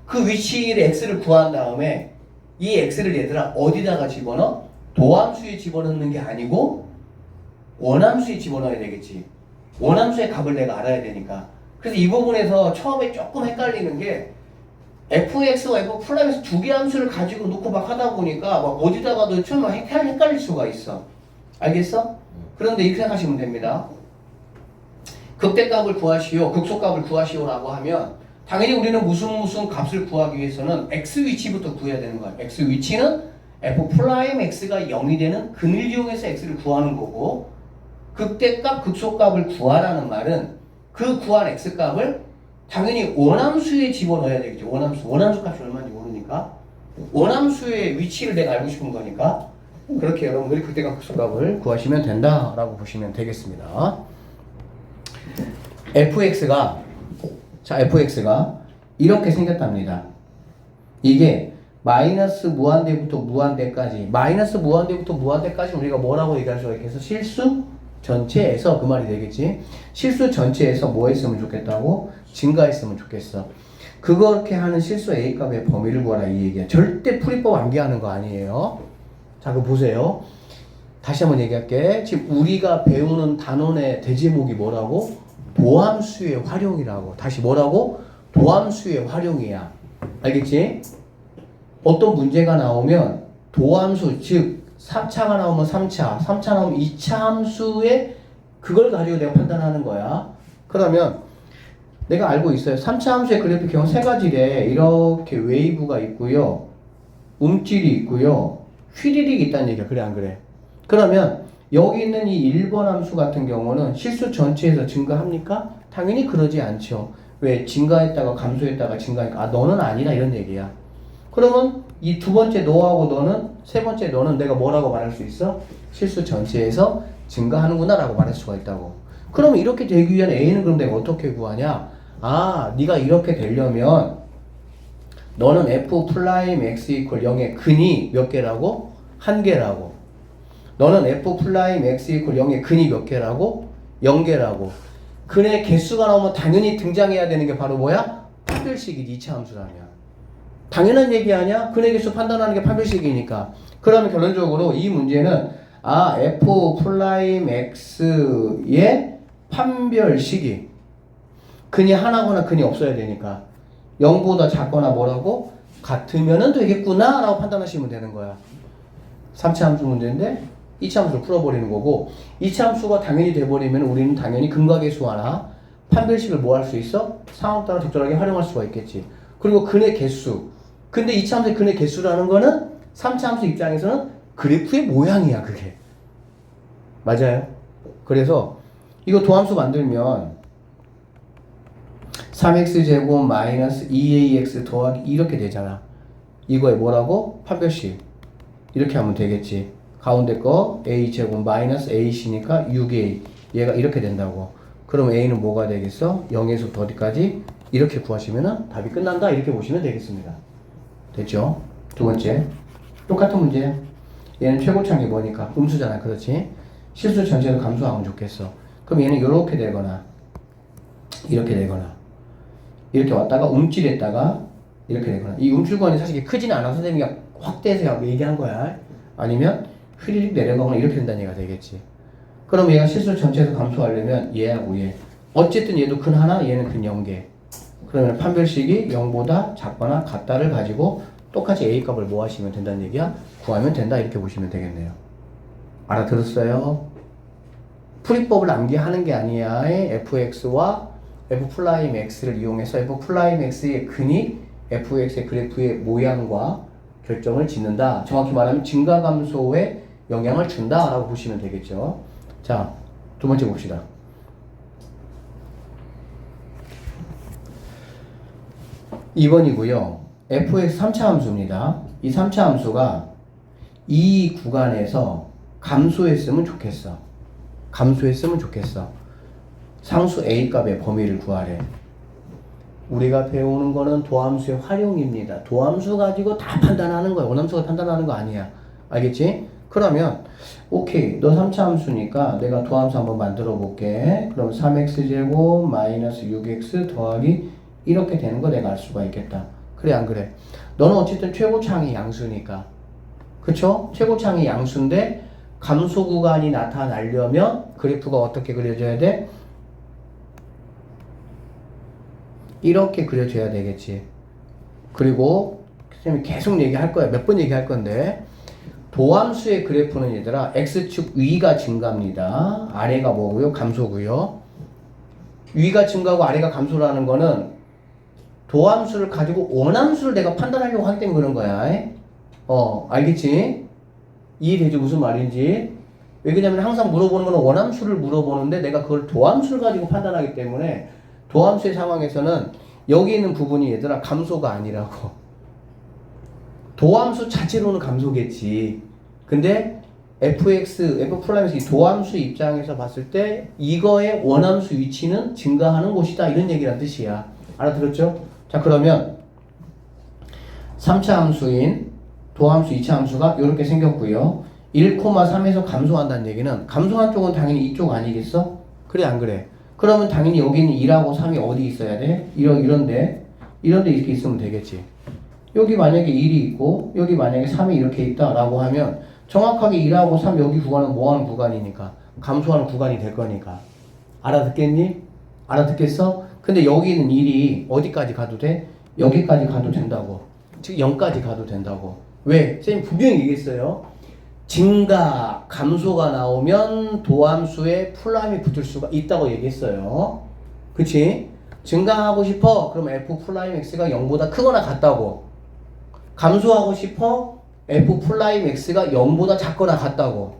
그 위치의 x를 구한 다음에 이 x를 얘들아 어디다가 집어넣어? 도함수에 집어넣는 게 아니고 원함수에 집어넣어야 되겠지. 원함수의 값을 내가 알아야 되니까. 그래서 이 부분에서 처음에 조금 헷갈리는 게 fx와 f 플라임에서 두 개 함수를 가지고 놓고 막 하다 보니까 막 어디다가도 처음에 헷갈릴 수가 있어. 알겠어? 그런데 이렇게 생각하시면 됩니다. 극대값을 구하시오, 극소값을 구하시오라고 하면 당연히 우리는 무슨 값을 구하기 위해서는 x 위치부터 구해야 되는 거야. x 위치는 f 프라임 x가 0이 되는 근을 이용해서 x를 구하는 거고, 극대값, 극소값을 구하라는 말은 그 구한 x값을 당연히 원함수에 집어넣어야 되겠죠. 원함수 값이 얼마인지 모르니까 원함수의 위치를 내가 알고 싶은 거니까 그렇게 여러분들이 극대값, 극소값을 구하시면 된다라고 보시면 되겠습니다. fx가 이렇게 생겼답니다. 이게 마이너스 무한대부터 무한대까지, 마이너스 무한대부터 무한대까지 우리가 뭐라고 얘기할 수가 있겠어? 실수 전체에서, 그 말이 되겠지. 실수 전체에서 뭐 했으면 좋겠다고? 증가했으면 좋겠어. 그렇게 하는 실수 A값의 범위를 구하라 이 얘기야. 절대 풀이법 암기하는 거 아니에요. 자, 그거 보세요. 다시 한번 얘기할게. 지금 우리가 배우는 단원의 대제목이 뭐라고? 도함수의 활용이라고. 다시 뭐라고? 도함수의 활용이야. 알겠지? 어떤 문제가 나오면 도함수, 즉 3차가 나오면 3차 나오면 2차 함수의 그걸 가지고 내가 판단하는 거야. 그러면 내가 알고 있어요. 3차 함수의 그래프 경우 세 가지래. 이렇게 웨이브가 있고요, 움찔이 있고요, 휘리릭이 있다는 얘기야. 그래 안 그래? 그러면 여기 있는 이 1번 함수 같은 경우는 실수 전체에서 증가합니까? 당연히 그러지 않죠. 왜? 증가했다가 감소했다가 증가하니까 너는 아니다 이런 얘기야. 그러면 이 두 번째 너하고 너는, 세 번째 너는 내가 뭐라고 말할 수 있어? 실수 전체에서 증가하는구나 라고 말할 수가 있다고. 그러면 이렇게 되기 위한 A는 그럼 내가 어떻게 구하냐? 네가 이렇게 되려면 너는 f 플라임 x 이퀄 0의 근이 몇 개라고? 한 개라고. 너는 f 플라임 x 이퀄 0의 근이 몇 개라고? 0개라고. 근의 개수가 나오면 당연히 등장해야 되는 게 바로 뭐야? 판별식이 2차 함수라냐. 당연한 얘기 아니야? 근의 개수 판단하는 게 판별식이니까. 그러면 결론적으로 이 문제는 f 플라임 x의 판별식이 근이 하나거나 근이 없어야 되니까 0보다 작거나 뭐라고? 같으면은 되겠구나 라고 판단하시면 되는 거야. 3차 함수 문제인데 2차 함수를 풀어버리는 거고, 2차 함수가 당연히 돼버리면 우리는 당연히 근과 개수 하나 판별식을 뭐 할 수 있어? 상황 따라 적절하게 활용할 수가 있겠지. 그리고 근의 개수. 근데 2차 함수의 근의 개수라는 거는 3차 함수 입장에서는 그래프의 모양이야, 그게. 맞아요? 그래서 이거 도함수 만들면 3x제곱 마이너스 2ax 더하기 이렇게 되잖아. 이거에 뭐라고? 판별식. 이렇게 하면 되겠지. 가운데 거 a제곱 마이너스 ac니까 6a. 얘가 이렇게 된다고. 그럼 a는 뭐가 되겠어? 0에서 어디까지? 이렇게 구하시면 답이 끝난다. 이렇게 보시면 되겠습니다. 됐죠? 두 번째. 똑같은 문제. 얘는 최고차이 뭐니까? 음수잖아. 그렇지? 실수 전체를 감소하면 좋겠어. 그럼 얘는 이렇게 되거나 이렇게 되거나 이렇게 왔다가 움찔했다가 이렇게 되거나. 이 움찔권이 사실 크지는 않아. 선생님이 확대해서 얘기한 거야. 아니면 휘리릭 내려가거나 이렇게 된다는 얘기가 되겠지. 그럼 얘가 실수 전체에서 감소하려면 얘하고 얘. 어쨌든 얘도 근 하나, 얘는 근 0개. 그러면 판별식이 0보다 작거나 같다를 가지고 똑같이 A값을 뭐 하시면 된다는 얘기야? 구하면 된다. 이렇게 보시면 되겠네요. 알아들었어요? 풀이법을 암기하는 게 아니야. fx와 f 프라임 x를 이용해서 f 프라임 x의 근이 fx의 그래프의 모양과 결정을 짓는다. 정확히 말하면 증가 감소에 영향을 준다라고 보시면 되겠죠. 자, 두 번째 봅시다. 2번이고요. fx 3차 함수입니다. 이 3차 함수가 이 구간에서 감소했으면 좋겠어. 감소했으면 좋겠어. 상수 a 값의 범위를 구하래. 우리가 배우는 거는 도함수의 활용입니다. 도함수 가지고 다 판단하는 거야. 원함수가 판단하는 거 아니야. 알겠지? 그러면 오케이, 너 3차 함수니까 내가 도함수 한번 만들어 볼게. 그럼 3x제곱 마이너스 6x 더하기 이렇게 되는 거 내가 알 수가 있겠다. 그래 안 그래? 너는 어쨌든 최고차항이 양수니까, 그쵸? 최고차항이 양수인데 감소 구간이 나타나려면 그래프가 어떻게 그려져야 돼? 이렇게 그려줘야 되겠지. 그리고 선생님이 계속 얘기할 거야. 몇 번 얘기할 건데, 도함수의 그래프는 얘들아 x축 위가 증가입니다. 아래가 뭐고요? 감소고요. 위가 증가하고 아래가 감소라는 거는 도함수를 가지고 원함수를 내가 판단하려고 하기 때문에 그런 거야. 알겠지? 이해되지? 무슨 말인지? 왜 그러냐면 항상 물어보는 거는 원함수를 물어보는데 내가 그걸 도함수를 가지고 판단하기 때문에 도함수의 상황에서는 여기 있는 부분이 얘들아 감소가 아니라고. 도함수 자체로는 감소겠지. 근데 fx, f'에서 이 도함수 입장에서 봤을 때 이거의 원함수 위치는 증가하는 곳이다. 이런 얘기란 뜻이야. 알아들었죠? 자, 그러면 3차 함수인 도함수 2차 함수가 이렇게 생겼고요. 1,3에서 감소한다는 얘기는 감소한 쪽은 당연히 이쪽 아니겠어? 그래 안 그래? 그러면 당연히 여기는 1하고 3이 어디 있어야 돼? 이런데 이렇게 있으면 되겠지. 여기 만약에 1이 있고 여기 만약에 3이 이렇게 있다라고 하면 정확하게 1하고 3 여기 구간은 뭐하는 구간이니까 감소하는 구간이 될 거니까. 알아듣겠니? 알아듣겠어? 근데 여기는 1이 어디까지 가도 돼? 여기까지 가도 된다고. 즉 0까지 가도 된다고. 왜? 선생님 분명히 얘기했어요. 증가, 감소가 나오면 도함수에 풀라임이 붙을 수가 있다고 얘기했어요. 그치? 증가하고 싶어? 그럼 f 풀라임 x가 0보다 크거나 같다고. 감소하고 싶어? f 풀라임 x가 0보다 작거나 같다고.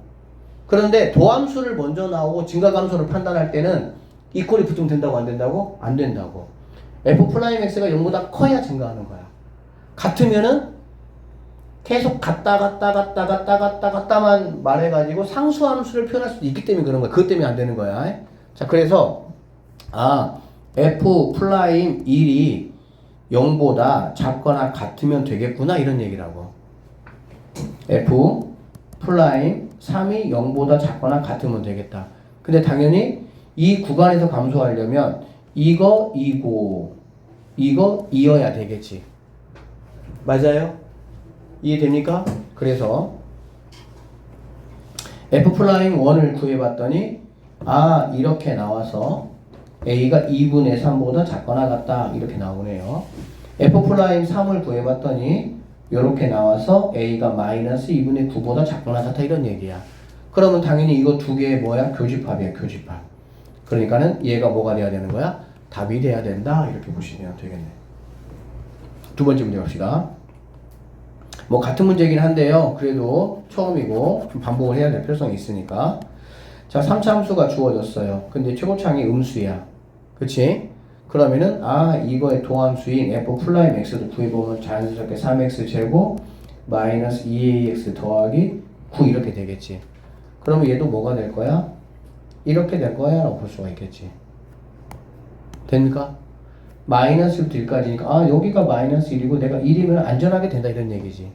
그런데 도함수를 먼저 나오고 증가 감소를 판단할 때는 이퀄이 붙으면 된다고 안 된다고? 안 된다고. f 풀라임 x가 0보다 커야 증가하는 거야. 같으면은 계속 갔다만 말해가지고 상수함수를 표현할 수도 있기 때문에 그런 거야. 그것 때문에 안 되는 거야. 자, 그래서 f 플라임 1이 0보다 작거나 같으면 되겠구나 이런 얘기라고. f 플라임 3이 0보다 작거나 같으면 되겠다. 근데 당연히 이 구간에서 감소하려면 이거이어야 되겠지. 맞아요? 이해됩니까? 그래서 f'1을 구해봤더니 이렇게 나와서 a가 2분의 3보다 작거나 같다 이렇게 나오네요. f'3을 구해봤더니 이렇게 나와서 a가 마이너스 2분의 9보다 작거나 같다 이런 얘기야. 그러면 당연히 이거 두 개의 뭐야? 교집합이야, 교집합. 그러니까는 얘가 뭐가 돼야 되는 거야? 답이 돼야 된다 이렇게 보시면 되겠네. 두 번째 문제 갑시다. 뭐 같은 문제긴 한데요. 그래도 처음이고 좀 반복을 해야 될 필요성이 있으니까. 자, 3차 함수가 주어졌어요. 근데 최고차항이 음수야. 그치? 그러면은 이거의 도함수인 f 플라임 x도 구해보면 자연스럽게 3x 제곱 마이너스 2ax 더하기 9 이렇게 되겠지. 그러면 얘도 뭐가 될 거야? 이렇게 될 거야 라고 볼 수가 있겠지. 됩니까? 마이너스부터 1까지니까 여기가 마이너스 1이고 내가 1이면 안전하게 된다 이런 얘기지.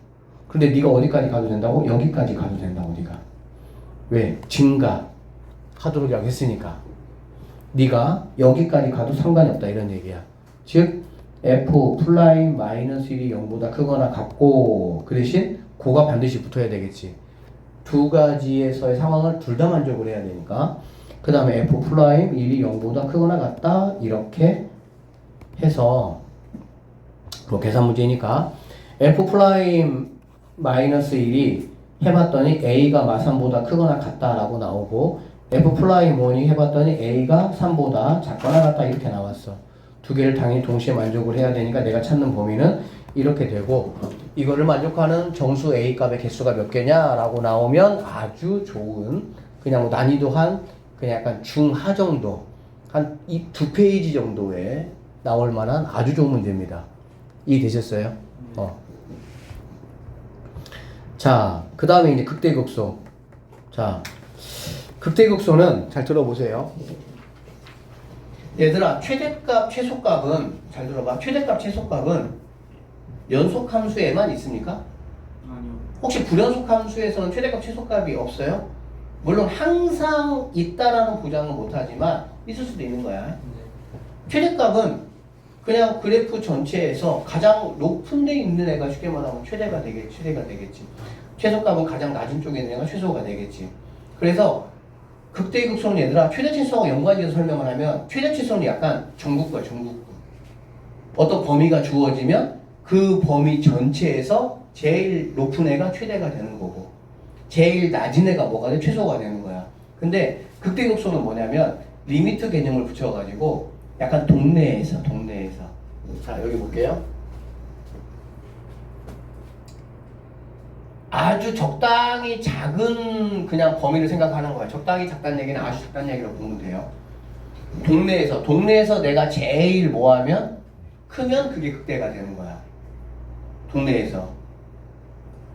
근데 네가 어디까지 가도 된다고? 여기까지 가도 된다고 네가. 왜? 증가 하도록 했으니까 네가 여기까지 가도 상관이 없다 이런 얘기야. 즉 f 플라임 마이너스 1이 0보다 크거나 같고 그 대신 고가 반드시 붙어야 되겠지. 두 가지에서의 상황을 둘 다 만족을 해야 되니까. 그 다음에 f 플라임 1이 0보다 크거나 같다 이렇게 해서 뭐 계산 문제니까 f 플라임 마이너스 1이 해봤더니 a가 마삼보다 크거나 같다라고 나오고 F 플라이 뭐니 해봤더니 A가 3보다 작거나 같다 이렇게 나왔어. 두 개를 당연히 동시에 만족을 해야 되니까 내가 찾는 범위는 이렇게 되고, 이거를 만족하는 정수 A 값의 개수가 몇 개냐라고 나오면 아주 좋은, 그냥 뭐 난이도 한 그냥 약간 중하 정도, 한 이 두 페이지 정도에 나올 만한 아주 좋은 문제입니다. 이해되셨어요? 자, 그 다음에 이제 극대극소. 자, 극대극소는 잘 들어보세요. 얘들아, 최대값, 최소값은, 잘 들어봐. 최대값, 최소값은 연속함수에만 있습니까? 아니요. 혹시 불연속 함수에서는 최대값, 최소값이 없어요? 물론 항상 있다라는 보장은 못하지만 있을 수도 있는 거야. 최대값은 그냥 그래프 전체에서 가장 높은 데 있는 애가 쉽게 말하면 최대가 되겠지. 최소값은 가장 낮은 쪽에 있는 애가 최소가 되겠지. 그래서 극대극소는 얘들아 최대치수하고 연관지어서 설명을 하면 최대치수는 약간 전국구야, 전국구. 어떤 범위가 주어지면 그 범위 전체에서 제일 높은 애가 최대가 되는 거고 제일 낮은 애가 뭐가 돼? 최소가 되는 거야. 근데 극대극소는 뭐냐면 리미트 개념을 붙여가지고 약간 동네에서 자 여기 볼게요. 아주 적당히 작은 그냥 범위를 생각하는 거야. 적당히 작다는 얘기는 아주 작다는 얘기라고 보면 돼요. 동네에서 내가 제일 뭐하면 크면 그게 극대가 되는 거야. 동네에서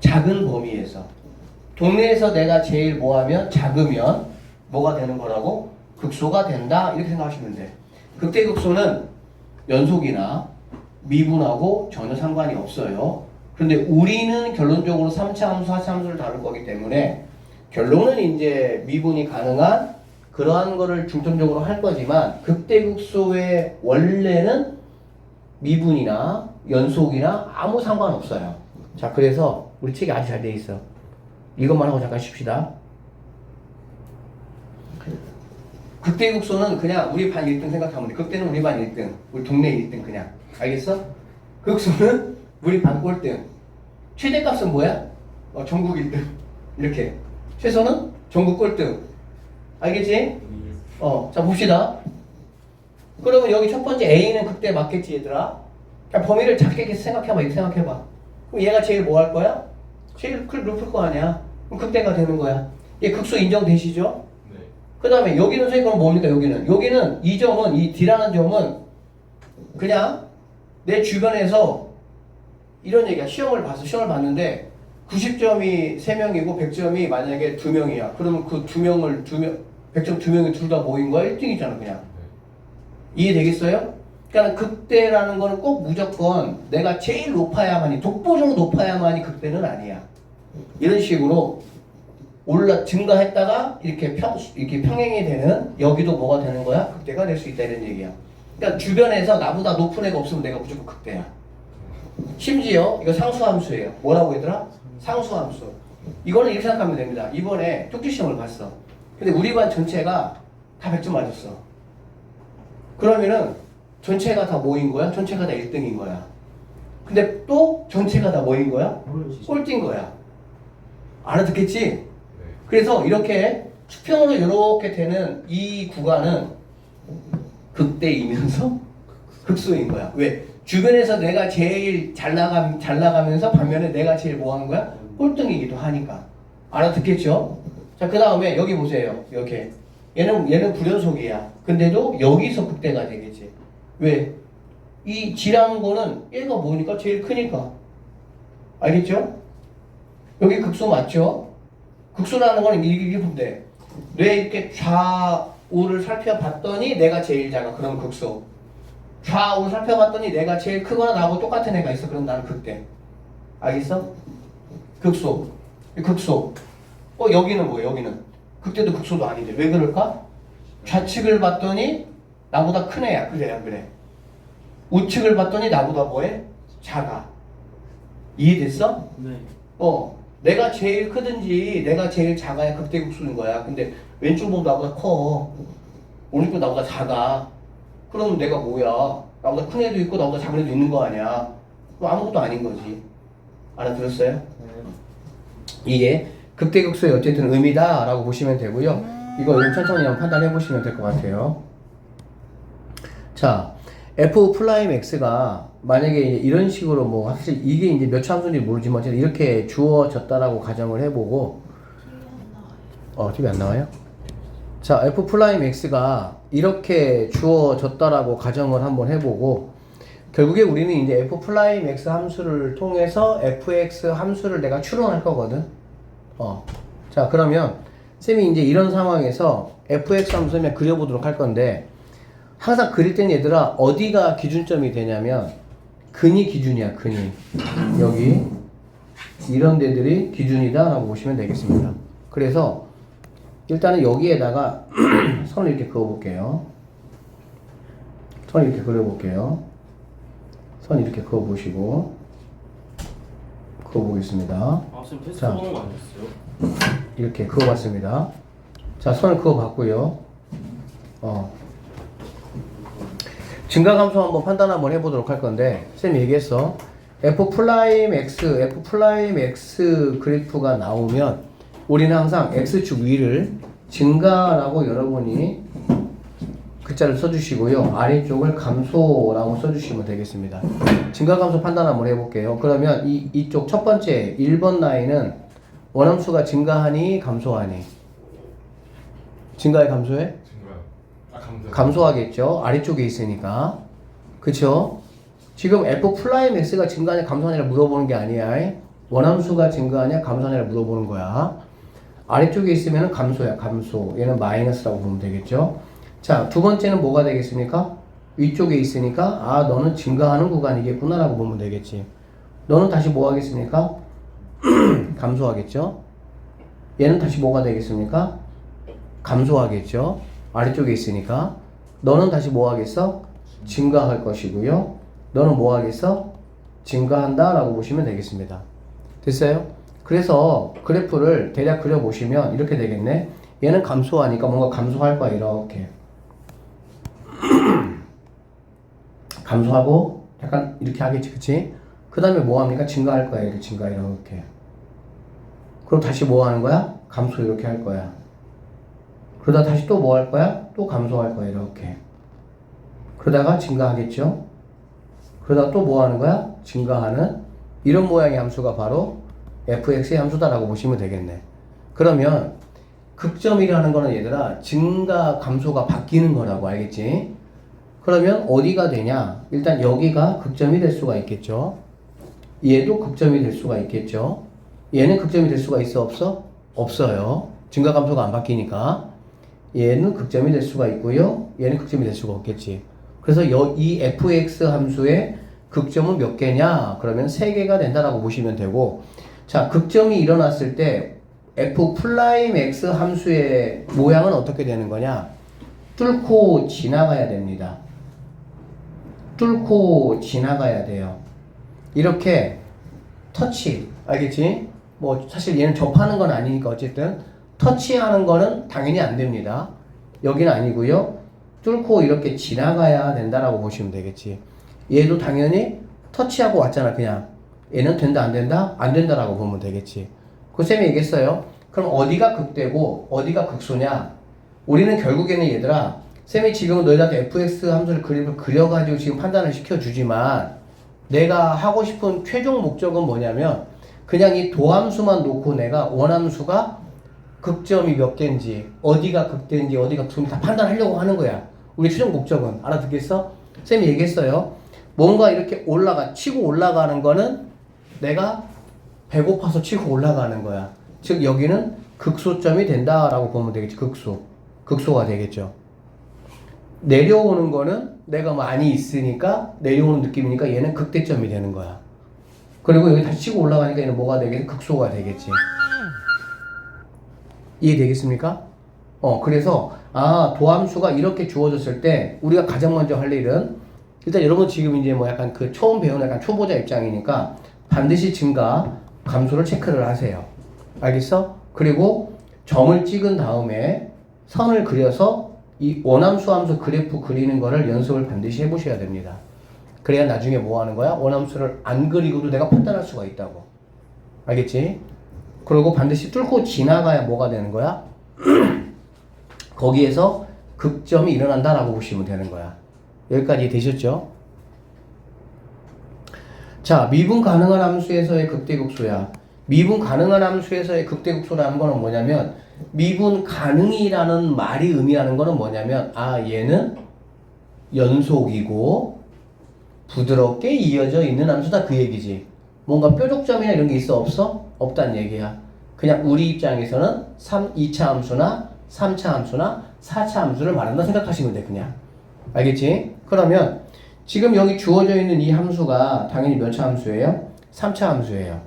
작은 범위에서 동네에서 내가 제일 뭐하면 작으면 뭐가 되는 거라고? 극소가 된다 이렇게 생각하시면 돼. 극대극소는 연속이나 미분하고 전혀 상관이 없어요. 그런데 우리는 결론적으로 3차 함수, 4차 함수를 다룰 거기 때문에 결론은 이제 미분이 가능한 그러한 거를 중점적으로 할 거지만 극대극소의 원래는 미분이나 연속이나 아무 상관없어요. 자, 그래서 우리 책이 아주 잘 돼 있어. 이것만 하고 잠깐 쉽시다. 극대극소는 그냥 우리 반 1등 생각하면 돼. 극대는 우리 반 1등, 우리 동네 1등 그냥. 알겠어? 극소는 우리 반 꼴등. 최대값은 뭐야? 전국 1등. 이렇게. 최소는 전국 꼴등. 알겠지? 자 봅시다. 그러면 여기 첫 번째 A는 극대 맞겠지 얘들아? 그러니까 범위를 작게 생각해봐. 이렇게 생각해봐. 그럼 얘가 제일 뭐 할 거야? 제일 높을 거 아니야. 그럼 극대가 되는 거야. 얘 극소 인정되시죠? 네. 그 다음에 여기는 선생님 그럼 뭡니까? 여기는 이 점은 이 D라는 점은 그냥 내 주변에서 이런 얘기야. 시험을 봤는데 90점이 3명이고 100점이 만약에 2명이야. 그러면 그 100점 2명이 둘 다 모인 거야? 1등이잖아 그냥. 이해되겠어요? 그러니까 극대라는 거는 꼭 무조건 내가 제일 높아야만이, 독보적으로 높아야만이 극대는 아니야. 이런 식으로 증가했다가 이렇게 평행이 되는, 여기도 뭐가 되는 거야? 극대가 될 수 있다 이런 얘기야. 그러니까 주변에서 나보다 높은 애가 없으면 내가 무조건 극대야. 심지어 이거 상수함수예요. 뭐라고 얘들아? 상수함수. 이거는 이렇게 생각하면 됩니다. 이번에 쪽지 시험을 봤어. 근데 우리 반 전체가 다 100점 맞았어. 그러면은 전체가 다 뭐인 거야? 전체가 다 1등인 거야. 근데 또 전체가 다 뭐인 거야? 꼴찌인 거야. 알아듣겠지? 네. 그래서 이렇게 수평으로 이렇게 되는 이 구간은 극대이면서 극소인 거야. 왜? 주변에서 내가 제일 잘 나가면서 반면에 내가 제일 뭐 하는 거야? 꼴등이기도 하니까. 알아듣겠죠? 자, 그 다음에 여기 보세요. 이렇게. 얘는 불연속이야. 근데도 여기서 극대가 되겠지. 왜? 이 G라는 거는 얘가 뭐니까? 제일 크니까. 알겠죠? 여기 극소 맞죠? 극소라는 거는 이렇게 보면 돼. 뇌 이렇게 좌우를 살펴봤더니 내가 제일 작아. 그럼 극소. 좌우를 살펴봤더니 내가 제일 크거나 나하고 똑같은 애가 있어. 그럼 나는 극대. 알겠어? 극소. 극소. 여기는 뭐야? 여기는. 극대도 극소도 아닌데. 왜 그럴까? 좌측을 봤더니 나보다 큰 애야. 그래, 안 그래? 우측을 봤더니 나보다 뭐해? 작아. 이해됐어? 네. 내가 제일 크든지 내가 제일 작아야 극대극소인 거야. 근데 왼쪽 보면 나보다 커. 오른쪽 나보다 작아. 그러면 내가 뭐야? 나보다 큰 애도 있고 나보다 작은 애도 있는 거 아니야? 그럼 아무것도 아닌 거지. 알아들었어요? 이게 극대극소의 어쨌든 의미다라고 보시면 되고요. 이거 좀 천천히 한번 판단해 보시면 될 것 같아요. 자, f 프라임 x가 만약에 이제 이런 식으로 뭐 사실 이게 이제 몇 참수인지 모르지만 어쨌든 이렇게 주어졌다라고 가정을 해보고 TV 안 나와요? 자, f 프라임 x가 이렇게 주어졌다라고 가정을 한번 해보고 결국에 우리는 이제 f 프라임 x 함수를 통해서 fx 함수를 내가 추론할 거거든. 자, 그러면 쌤이 이제 이런 상황에서 fx 함수면 그려보도록 할 건데 항상 그릴 땐 얘들아 어디가 기준점이 되냐면 근이 기준이야. 근이 여기 이런 데들이 기준이다 라고 보시면 되겠습니다. 그래서 일단은 여기에다가 선을 이렇게 그어볼게요. 선을 이렇게 그려볼게요. 선 이렇게 그어보시고 그어보겠습니다. 아, 지금 테스트 자. 보는 거 아니었어요? 이렇게 그어봤습니다. 자, 선을 그어봤고요. 증가감소 한번 판단 한번 해보도록 할 건데 쌤이 얘기했어. f 프라임 x 그래프가 나오면 우리는 항상 x축 위를 증가라고 여러분이 글자를 써주시고요. 아래쪽을 감소라고 써주시면 되겠습니다. 증가감소 판단 한번 해볼게요. 그러면 이쪽 첫 번째 1번 라인은 원함수가 증가하니 감소하니? 증가해 감소해? 증가요. 아, 감소하겠죠. 아래쪽에 있으니까. 그쵸? 지금 f 프라임 x가 증가하냐 감소하냐를 물어보는 게 아니야. 원함수가 증가하냐 감소하냐를 물어보는 거야. 아래쪽에 있으면 감소야. 감소. 얘는 마이너스라고 보면 되겠죠. 자, 두 번째는 뭐가 되겠습니까? 위쪽에 있으니까 아 너는 증가하는 구간이겠구나 라고 보면 되겠지. 너는 다시 뭐 하겠습니까? 감소하겠죠. 얘는 다시 뭐가 되겠습니까? 감소하겠죠. 아래쪽에 있으니까. 너는 다시 뭐 하겠어? 증가할 것이고요. 너는 뭐 하겠어? 증가한다 라고 보시면 되겠습니다. 됐어요? 그래서 그래프를 대략 그려보시면 이렇게 되겠네. 얘는 감소하니까 뭔가 감소할 거야. 이렇게 감소하고 약간 이렇게 하겠지. 그치? 그 다음에 뭐 합니까? 증가할 거야. 이렇게 증가 이렇게. 그럼 다시 뭐 하는 거야? 감소 이렇게 할 거야. 그러다 다시 또 뭐 할 거야? 또 감소할 거야. 이렇게. 그러다가 증가하겠죠? 그러다 또 뭐 하는 거야? 증가하는 이런 모양의 함수가 바로 fx의 함수다라고 보시면 되겠네. 그러면 극점이라는 거는 얘들아 증가 감소가 바뀌는 거라고 알겠지? 그러면 어디가 되냐? 일단 여기가 극점이 될 수가 있겠죠. 얘도 극점이 될 수가 있겠죠. 얘는 극점이 될 수가 있어 없어? 없어요. 증가 감소가 안 바뀌니까. 얘는 극점이 될 수가 있고요. 얘는 극점이 될 수가 없겠지. 그래서 이 fx 함수의 극점은 몇 개냐? 그러면 3개가 된다라고 보시면 되고, 자, 극점이 일어났을 때 f 프라임 x 함수의 모양은 어떻게 되는 거냐? 뚫고 지나가야 됩니다. 뚫고 지나가야 돼요. 이렇게 터치, 알겠지? 뭐 사실 얘는 접하는 건 아니니까 어쨌든 터치하는 거는 당연히 안 됩니다. 여기는 아니고요. 뚫고 이렇게 지나가야 된다라고 보시면 되겠지. 얘도 당연히 터치하고 왔잖아. 그냥 얘는 된다 안 된다? 안 된다라고 보면 되겠지. 그 쌤이 얘기했어요. 그럼 어디가 극대고 어디가 극소냐? 우리는 결국에는 얘들아 쌤이 지금 너희들한테 fx 함수를 그림을 그려가지고 지금 판단을 시켜주지만 내가 하고 싶은 최종 목적은 뭐냐면 그냥 이 도함수만 놓고 내가 원함수가 극점이 몇 개인지 어디가 극대인지 어디가 극소인지 다 판단하려고 하는 거야. 우리 최종 목적은 알아듣겠어? 쌤이 얘기했어요. 뭔가 이렇게 치고 올라가는 거는 내가 배고파서 치고 올라가는 거야. 즉 여기는 극소점이 된다라고 보면 되겠지. 극소가 되겠죠. 내려오는 거는 내가 많이 있으니까 내려오는 느낌이니까 얘는 극대점이 되는 거야. 그리고 여기 다시 치고 올라가니까 얘는 뭐가 되겠지? 극소가 되겠지. 이해되겠습니까? 그래서 도함수가 이렇게 주어졌을 때 우리가 가장 먼저 할 일은 일단 여러분 지금 이제 뭐 약간 그 처음 배우는 약간 초보자 입장이니까 반드시 증가 감소를 체크를 하세요. 알겠어? 그리고 점을 찍은 다음에 선을 그려서 이 원함수 함수 그래프 그리는 거를 연습을 반드시 해보셔야 됩니다. 그래야 나중에 뭐 하는 거야? 원함수를 안 그리고도 내가 판단할 수가 있다고. 알겠지? 그리고 반드시 뚫고 지나가야 뭐가 되는 거야? 거기에서 극점이 일어난다라고 보시면 되는 거야. 여기까지 되셨죠? 자, 미분 가능한 함수에서의 극대극소야. 미분 가능한 함수에서의 극대극소라는 거는 뭐냐면 미분 가능이라는 말이 의미하는 거는 뭐냐면 얘는 연속이고 부드럽게 이어져 있는 함수다 그 얘기지. 뭔가 뾰족점이나 이런 게 있어 없어? 없다는 얘기야. 그냥 우리 입장에서는 2차 함수나 3차 함수나 4차 함수를 말한다 생각하시면 돼 그냥. 알겠지? 그러면 지금 여기 주어져 있는 이 함수가 당연히 몇 차 함수예요? 3차 함수예요.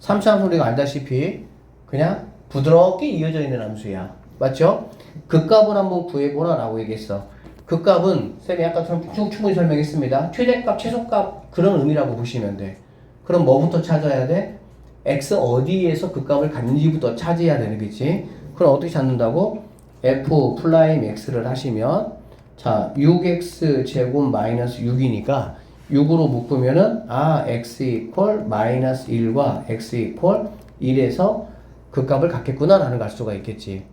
3차 함수 우리가 알다시피 그냥 부드럽게 이어져 있는 함수야. 맞죠? 그 값을 한번 구해보라 라고 얘기했어. 그 값은 쌤이 아까 충분히 설명했습니다. 최대값, 최소값 그런 의미라고 보시면 돼. 그럼 뭐부터 찾아야 돼? x 어디에서 그 값을 갖는지부터 찾아야 되겠지. 그럼 어떻게 찾는다고? f 플라임 x를 하시면 자 6x 제곱 마이너스 6이니까 6으로 묶으면은 x 이퀄 마이너스 1과 x 이퀄 1에서 그 값을 갖겠구나 라는 걸 알 수가 있겠지.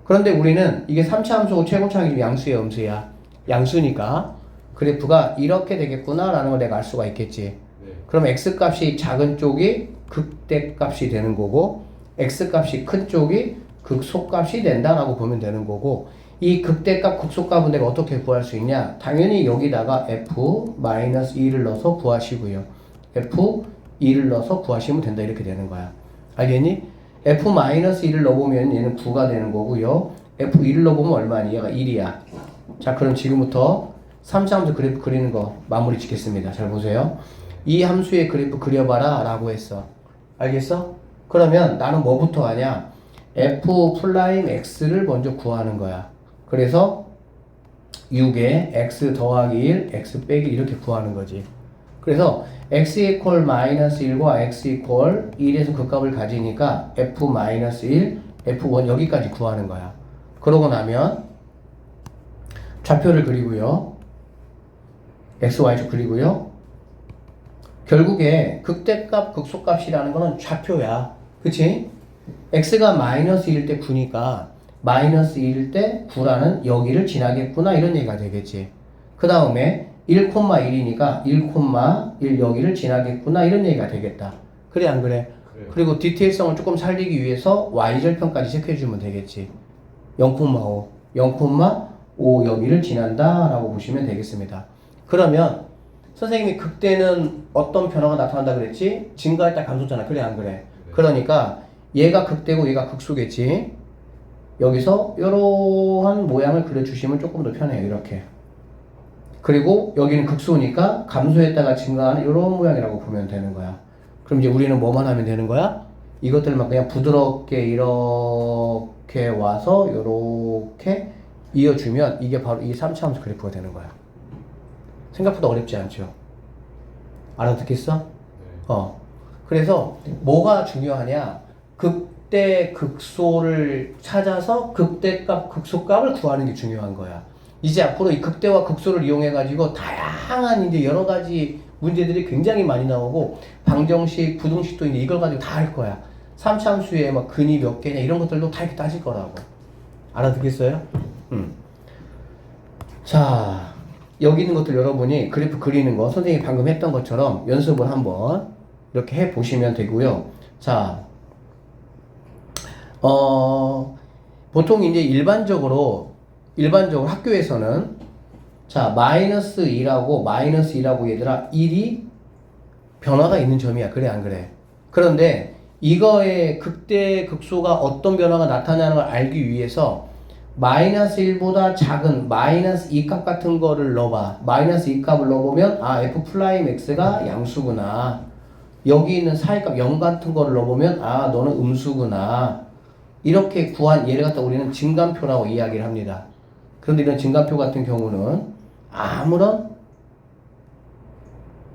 그런데 우리는 이게 3차 함수고 최고차항이 지금 양수야 음수야? 양수니까 그래프가 이렇게 되겠구나 라는 걸 내가 알 수가 있겠지. 그럼 x값이 작은 쪽이 극대값이 되는 거고 x값이 큰 쪽이 극소값이 된다라고 보면 되는 거고 이 극대값, 극소값은 내가 어떻게 구할 수 있냐? 당연히 여기다가 f-2를 넣어서 구하시고요. f2를 넣어서 구하시면 된다 이렇게 되는 거야. 알겠니? f-2를 넣어보면 얘는 9가 되는 거고요. f2를 넣어보면 얼마니? 얘가 1이야. 자 그럼 지금부터 3차 함수 그래프 그리는 거 마무리 짓겠습니다. 잘 보세요. 이 함수의 그래프 그려봐라 라고 했어. 알겠어? 그러면 나는 뭐부터 하냐? f'(x를) 먼저 구하는 거야. 그래서 6에 x 더하기 1, x 빼기 이렇게 구하는 거지. 그래서 x 이퀄 마이너스 1과 x 이퀄 1에서 그 값을 가지니까 f 마이너스 1, f1 여기까지 구하는 거야. 그러고 나면 좌표를 그리고요. x, y축 그리고요. 결국에 극대값, 극소값이라는 거는 좌표야. 그치? x가 마이너스 1일 때 9니까 마이너스 1일 때 9라는 여기를 지나겠구나 이런 얘기가 되겠지. 그 다음에 1,1이니까 1,1 여기를 지나겠구나 이런 얘기가 되겠다. 그래 안 그래? 그래요. 그리고 디테일성을 조금 살리기 위해서 y절편까지 체크해주면 되겠지. 0,5 0,5 여기를 지난다 라고 보시면 되겠습니다. 그러면 선생님이 극대는 어떤 변화가 나타난다 그랬지? 증가했다 감소잖아. 그래 안 그래? 네. 그러니까 얘가 극대고 얘가 극소겠지. 여기서 이러한 모양을 그려주시면 조금 더 편해요. 이렇게. 그리고 여기는 극소니까 감소했다가 증가하는 이런 모양이라고 보면 되는 거야. 그럼 이제 우리는 뭐만 하면 되는 거야? 이것들만 그냥 부드럽게 이렇게 와서 이렇게 이어주면 이게 바로 이 3차 함수 그래프가 되는 거야. 생각보다 어렵지 않죠? 알아듣겠어? 그래서 뭐가 중요하냐? 극대, 극소를 찾아서 극대값, 극소값을 구하는 게 중요한 거야. 이제 앞으로 이 극대와 극소를 이용해가지고 다양한 이제 여러 가지 문제들이 굉장히 많이 나오고 방정식, 부등식도 이제 이걸 가지고 다 할 거야. 3차 함수에 막 근이 몇 개냐 이런 것들도 다 이렇게 따질 거라고. 알아듣겠어요? 자, 여기 있는 것들 여러분이 그래프 그리는 거 선생님이 방금 했던 것처럼 연습을 한번 이렇게 해 보시면 되고요. 자, 보통 이제 일반적으로 학교에서는 자, 마이너스 2라고 얘들아 1이 변화가 있는 점이야. 그래 안 그래? 그런데 이거의 극대 극소가 어떤 변화가 나타나는 걸 알기 위해서 마이너스 1보다 작은 마이너스 2값 같은 거를 넣어봐. 마이너스 2값을 넣어보면 f 플라임 x가 양수구나. 여기 있는 사이값 0 같은 거를 넣어보면 너는 음수구나. 이렇게 구한 얘를 갖다 우리는 증감표라고 이야기를 합니다. 그런데 이런 증감표 같은 경우는 아무런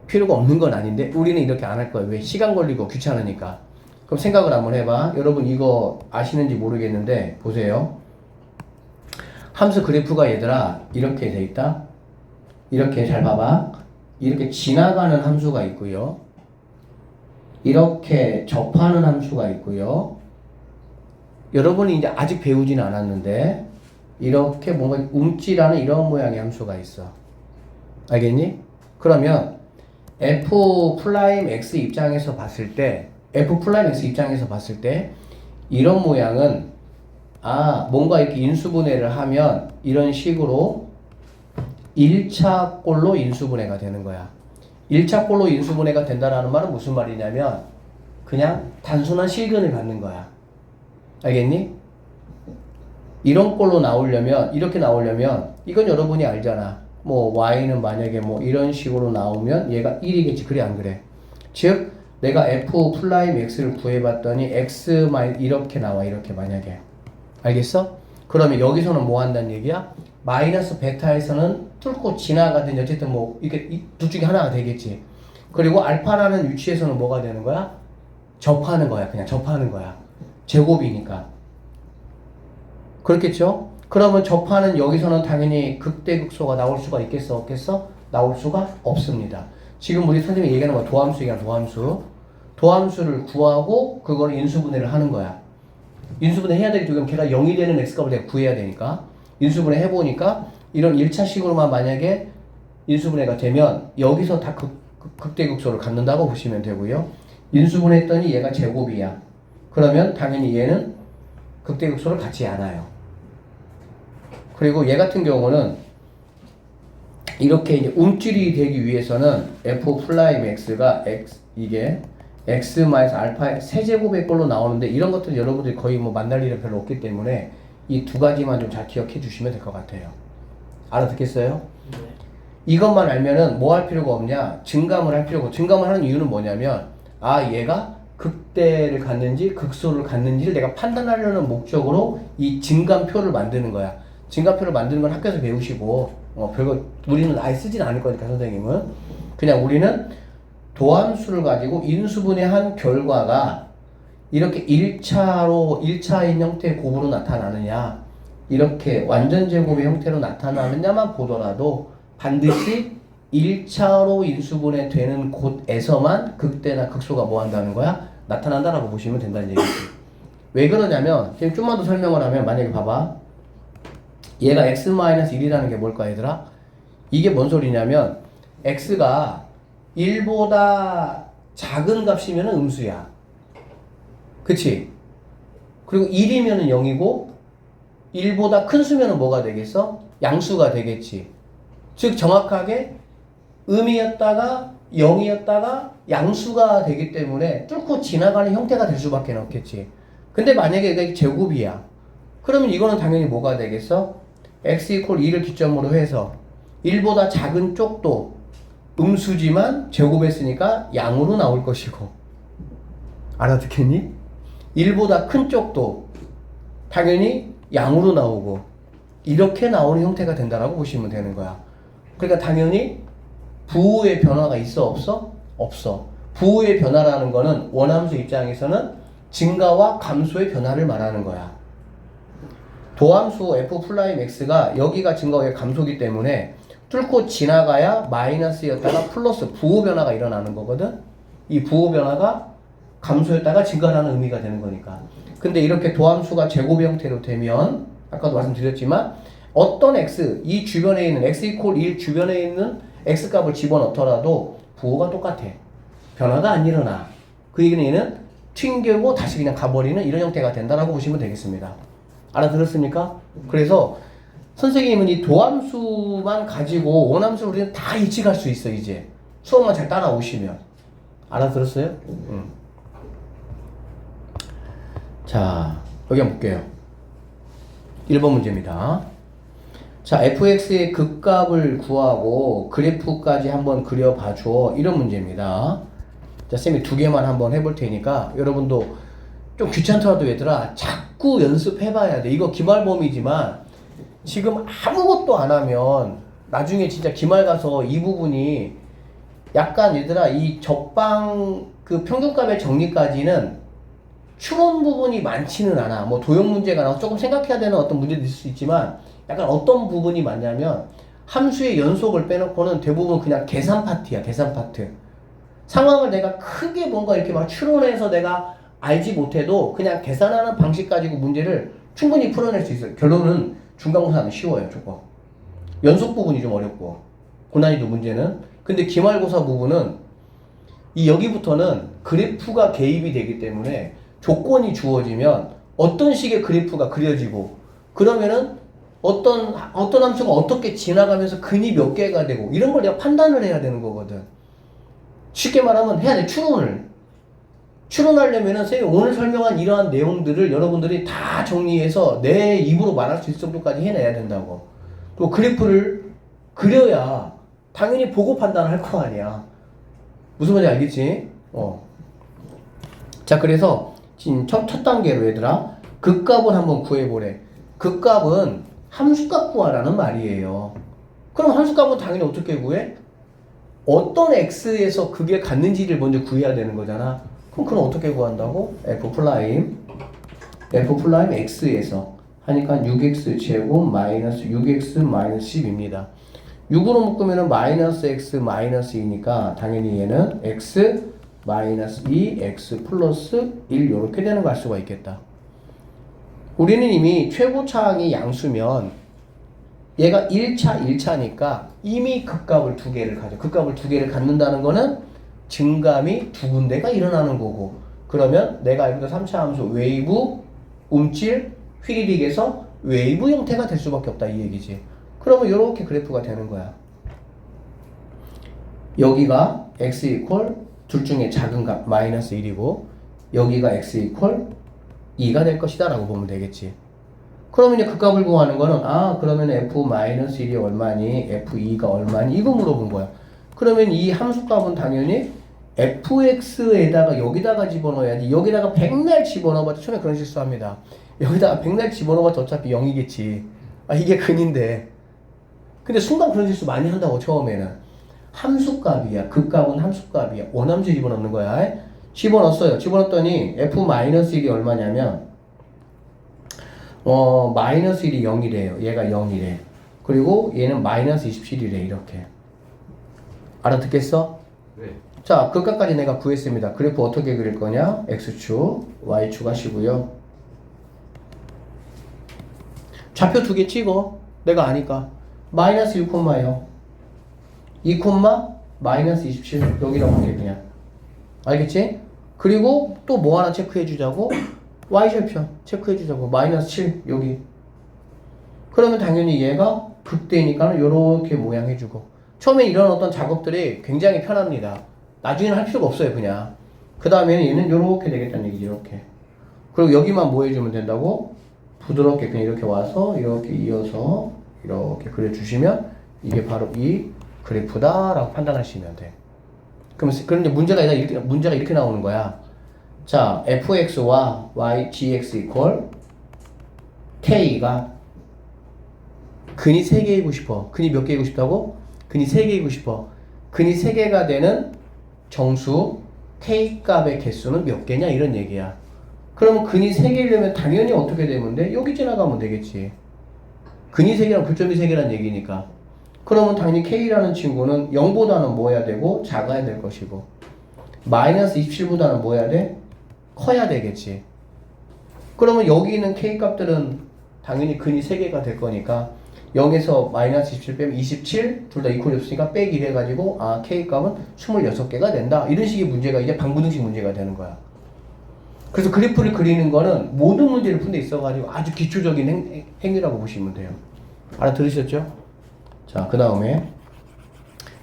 필요가 없는 건 아닌데 우리는 이렇게 안 할 거예요. 왜? 시간 걸리고 귀찮으니까. 그럼 생각을 한번 해봐. 여러분 이거 아시는지 모르겠는데 보세요. 함수 그래프가 얘들아 이렇게 돼 있다. 이렇게 잘 봐봐. 이렇게 지나가는 함수가 있고요. 이렇게 접하는 함수가 있고요. 여러분이 이제 아직 배우지는 않았는데 이렇게 뭔가 움찔하는 이런 모양의 함수가 있어. 알겠니? 그러면 f'(x) 입장에서 봤을 때 f'(x) 입장에서 봤을 때 이런 모양은 뭔가 이렇게 인수분해를 하면 이런 식으로 1차 꼴로 인수분해가 되는 거야. 1차 꼴로 인수분해가 된다라는 말은 무슨 말이냐면 그냥 단순한 실근을 갖는 거야. 알겠니? 이런 꼴로 나오려면 이렇게 나오려면 이건 여러분이 알잖아. 뭐 y는 만약에 뭐 이런 식으로 나오면 얘가 1이겠지. 그래 안 그래? 즉 내가 f'(x'를 구해봤더니 x 이렇게 나와. 이렇게 만약에 알겠어? 그러면 여기서는 뭐 한다는 얘기야? 마이너스 베타에서는 뚫고 지나가든지 어쨌든 뭐 이게 둘 중에 하나가 되겠지. 그리고 알파라는 위치에서는 뭐가 되는 거야? 접하는 거야. 그냥 접하는 거야. 제곱이니까. 그렇겠죠? 그러면 접하는 여기서는 당연히 극대극소가 나올 수가 있겠어? 없겠어? 나올 수가 없습니다. 지금 우리 선생님이 얘기하는 거 도함수 얘기하는 도함수. 도함수를 구하고 그걸 인수분해를 하는 거야. 인수분해 해야 되겠죠. 그럼 걔가 0이 되는 x값을 내가 구해야 되니까. 인수분해 해보니까 이런 1차식으로만 만약에 인수분해가 되면 여기서 다 극대극소를 갖는다고 보시면 되고요. 인수분해 했더니 얘가 제곱이야. 그러면 당연히 얘는 극대극소를 갖지 않아요. 그리고 얘 같은 경우는 이렇게 이제 움찔이 되기 위해서는 f'(x가 이게 x-알파의 세제곱의 꼴로 나오는데 이런 것들 여러분들이 거의 뭐 만날 일은 별로 없기 때문에 이 두 가지만 좀 잘 기억해 주시면 될 것 같아요. 알아듣겠어요? 네. 이것만 알면은 뭐 할 필요가 없냐? 증감을 할 필요가 없고, 증감을 하는 이유는 뭐냐면 얘가 극대를 갖는지 극소를 갖는지를 내가 판단하려는 목적으로 이 증감표를 만드는 거야. 증감표를 만드는 건 학교에서 배우시고 별거 우리는 아예 쓰진 않을 거니까 선생님은 그냥 우리는 도함수를 가지고 인수분해한 결과가 이렇게 1차인 형태의 곱으로 나타나느냐 이렇게 완전 제곱의 형태로 나타나느냐만 보더라도 반드시 1차로 인수분해 되는 곳에서만 극대나 극소가 뭐 한다는 거야? 나타난다라고 보시면 된다는 얘기지. 왜 그러냐면 지금 좀만 더 설명을 하면 만약에 봐봐. 얘가 x-1이라는 게 뭘까 얘들아? 이게 뭔 소리냐면 x가 1보다 작은 값이면 음수야. 그치? 그리고 1이면 0이고 1보다 큰 수면 뭐가 되겠어? 양수가 되겠지. 즉 정확하게 음이었다가 0이었다가 양수가 되기 때문에 뚫고 지나가는 형태가 될 수밖에 없겠지. 근데 만약에 이게 제곱이야. 그러면 이거는 당연히 뭐가 되겠어? x = 2를 기점으로 해서 1보다 작은 쪽도 음수지만 제곱했으니까 양으로 나올 것이고 알아듣겠니? 1보다 큰 쪽도 당연히 양으로 나오고 이렇게 나오는 형태가 된다라고 보시면 되는 거야. 그러니까 당연히 부호의 변화가 있어 없어? 없어. 부호의 변화라는 거는 원함수 입장에서는 증가와 감소의 변화를 말하는 거야. 도함수 f'(x가 여기가 증가와 감소기 때문에 뚫고 지나가야 마이너스였다가 플러스 부호 변화가 일어나는 거거든. 이 부호 변화가 감소였다가 증가라는 의미가 되는 거니까. 근데 이렇게 도함수가 제곱 형태로 되면 아까도 말씀드렸지만 어떤 x, 이 주변에 있는 x = 1 주변에 있는 x값을 집어넣더라도 부호가 똑같아. 변화가 안 일어나. 그 얘기는 얘는 튕겨고 다시 그냥 가버리는 이런 형태가 된다라고 보시면 되겠습니다. 알아들었습니까? 그래서 선생님은 이 도함수만 가지고 원함수를 우리는 다 예측할 수 있어. 이제 수업만 잘 따라오시면. 알아들었어요? 자, 여기 한번 볼게요. 1번 문제입니다. 자, fx의 극값을 구하고 그래프까지 한번 그려봐줘. 이런 문제입니다. 자, 쌤이 두 개만 한번 해볼 테니까 여러분도 좀 귀찮더라도 얘들아 자꾸 연습해봐야 돼. 이거 기말범위지만 지금 아무것도 안 하면 나중에 진짜 기말 가서 이 부분이 약간 얘들아 이 적방 그 평균값의 정리까지는 추론 부분이 많지는 않아. 뭐 도형 문제가 나와서 조금 생각해야 되는 어떤 문제도 있을 수 있지만 약간 어떤 부분이 많냐면 함수의 연속을 빼놓고는 대부분 그냥 계산 파트야. 계산 파트. 상황을 내가 크게 뭔가 이렇게 막 추론해서 내가 알지 못해도 그냥 계산하는 방식 가지고 문제를 충분히 풀어낼 수 있어요. 결론은 중간고사는 쉬워요, 조금. 연속 부분이 좀 어렵고 고난이도 문제는. 근데 기말고사 부분은 이 여기부터는 그래프가 개입이 되기 때문에 조건이 주어지면 어떤 식의 그래프가 그려지고 그러면은 어떤 함수가 어떻게 지나가면서 근이 몇 개가 되고 이런 걸 내가 판단을 해야 되는 거거든. 쉽게 말하면 해야 돼. 추론하려면은 선생님이 오늘 설명한 이러한 내용들을 여러분들이 다 정리해서 내 입으로 말할 수 있을 정도까지 해내야 된다고. 또 그래프를 그려야 당연히 보고 판단할 거 아니야. 무슨 말인지 알겠지? 자, 그래서 지금 첫 단계로 얘들아, 극값을 한번 구해보래. 극값은 함수값 구하라는 말이에요. 그럼 함수값은 당연히 어떻게 구해? 어떤 x에서 그게 같는지를 먼저 구해야 되는 거잖아. 그럼 어떻게 구한다고? f' x에서 하니까 6x 제곱 마이너스 6x 마이너스 10입니다. 6으로 묶으면 마이너스 x 마이너스 2니까 당연히 얘는 x 마이너스 2 x 플러스 1 이렇게 되는 거 알 수가 있겠다. 우리는 이미 최고차항이 양수면 얘가 1차니까 이미 극값을 두 개를 가져. 극값을 두 개를 갖는다는 거는 증감이 두 군데가 일어나는 거고, 그러면 내가 알고 있는 3차 함수 웨이브, 움찔, 휘리릭에서 웨이브 형태가 될 수밖에 없다 이 얘기지. 그러면 이렇게 그래프가 되는 거야. 여기가 x 이퀄 둘 중에 작은 값 마이너스 1이고 여기가 x 이퀄 2가 될 것이다 라고 보면 되겠지. 그러면 이제 그 값을 구하는 거는 그러면 f-1이 얼마니 f2가 얼마니 이거 물어본 거야. 그러면 이 함수값은 당연히 fx에다가 여기다가 집어넣어야지. 여기다가 백날 집어넣어봤자 처음에 그런 실수합니다. 여기다가 백날 집어넣어봤자 어차피 0이겠지. 이게 근인데. 근데 순간 그런 실수 많이 한다고 처음에는. 함수값이야. 그 값은 함수값이야. 원함수 집어넣는 거야. 집어넣었어요. 집어넣었더니 f-1이 얼마냐면 마이너스 1이 0이래요. 얘가 0이래. 그리고 얘는 마이너스 27이래. 이렇게. 알아듣겠어? 네. 자, 그 값까지 내가 구했습니다. 그래프 어떻게 그릴 거냐? x축, y축 하시고요. 좌표 두 개 찍어. 내가 아니까. 마이너스 6,0, 2, 마이너스 27 여기라고 할게 그냥. 알겠지? 그리고 또 뭐 하나 체크해 주자고? y절편 체크해 주자고. 마이너스 7 여기. 그러면 당연히 얘가 극대니까 요렇게 모양 해주고. 처음에 이런 어떤 작업들이 굉장히 편합니다. 나중에는 할 필요가 없어요 그냥. 그 다음에는 얘는 요렇게 되겠다는 얘기지. 이렇게. 그리고 여기만 뭐 해주면 된다고? 부드럽게 그냥 이렇게 와서 이렇게 이어서 이렇게 그려주시면 이게 바로 이 그래프다 라고 판단하시면 돼. 그런데 문제가 이렇게 나오는 거야. 자, fx와 gx 이퀄 k가 근이 3개이고 싶어. 근이 몇 개이고 싶다고? 근이 3개이고 싶어. 근이 3개가 되는 정수 k 값의 개수는 몇 개냐 이런 얘기야. 그러면 근이 3개이려면 당연히 어떻게 되면 돼? 여기 지나가면 되겠지. 근이 3개랑 교점이 3개란 얘기니까. 그러면 당연히 k라는 친구는 0보다는 뭐 해야 되고 작아야 될 것이고 마이너스 27보다는 뭐 해야 돼? 커야 되겠지. 그러면 여기 있는 k 값들은 당연히 근이 3개가 될 거니까 0에서 마이너스 27 빼면 27 둘 다 이퀄이 없으니까 빼기 해가지고 k 값은 26개가 된다. 이런 식의 문제가 이제 방부등식 문제가 되는 거야. 그래서 그래프를 그리는 거는 모든 문제를 푼 데 있어가지고 아주 기초적인 행위라고 보시면 돼요. 알아들으셨죠? 자, 그 다음에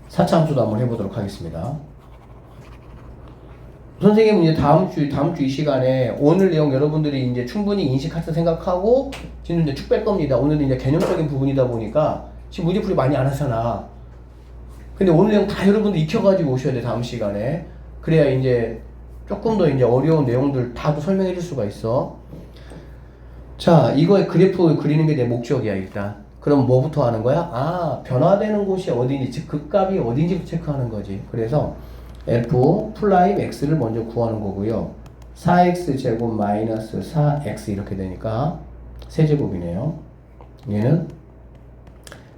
4차 함수도 한번 해보도록 하겠습니다. 선생님은 이제 다음 주 이 시간에 오늘 내용 여러분들이 이제 충분히 인식할 생각하고 지금 이제 쭉 뺄 겁니다. 오늘은 이제 개념적인 부분이다 보니까 지금 문제풀이 많이 안 하잖아. 근데 오늘 내용 다 여러분들 익혀가지고 오셔야 돼, 다음 시간에. 그래야 이제 조금 더 이제 어려운 내용들 다도 설명해 줄 수가 있어. 자, 이거의 그래프 그리는 게 내 목적이야, 일단. 그럼 뭐부터 하는 거야? 변화되는 곳이 어딘지, 즉, 극값이 어딘지 체크하는 거지. 그래서 f'(x를) 먼저 구하는 거고요. 4x 제곱 마이너스 4x 이렇게 되니까 세제곱이네요. 얘는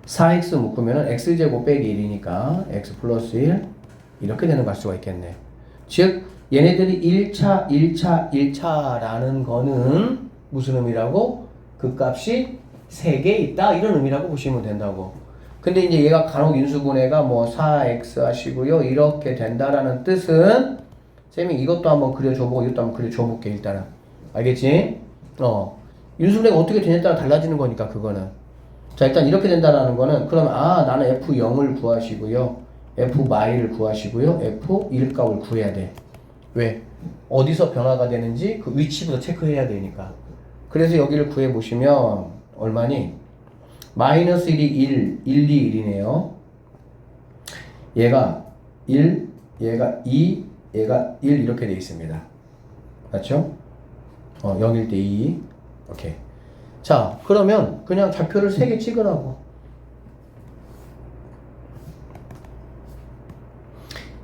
4x 묶으면 x제곱 빼기 1이니까 x 플러스 1 이렇게 되는 걸 알 수가 있겠네. 즉 얘네들이 1차라는 거는 무슨 의미라고? 그 값이 세 개 있다 이런 의미라고 보시면 된다고. 근데 이제 얘가 간혹 인수분해가 뭐 4x 하시고요 이렇게 된다라는 뜻은 쌤이 이것도 한번 그려줘보고 이것도 한번 그려줘볼게 일단은. 알겠지? 인수분해가 어떻게 되냐에 따라 달라지는 거니까 그거는. 자 일단 이렇게 된다라는 거는 그러면 나는 F0을 구하시고요 F를 구하시고요 F1 값을 구해야 돼. 왜? 어디서 변화가 되는지 그 위치부터 체크해야 되니까. 그래서 여기를 구해보시면 얼마니? 마이너스 1이 1, 1, 2, 1이네요. 얘가 1, 얘가 2, 얘가 1 이렇게 돼 있습니다. 맞죠? 0일 때 2. 오케이. 자, 그러면 그냥 좌표를 3개 찍으라고.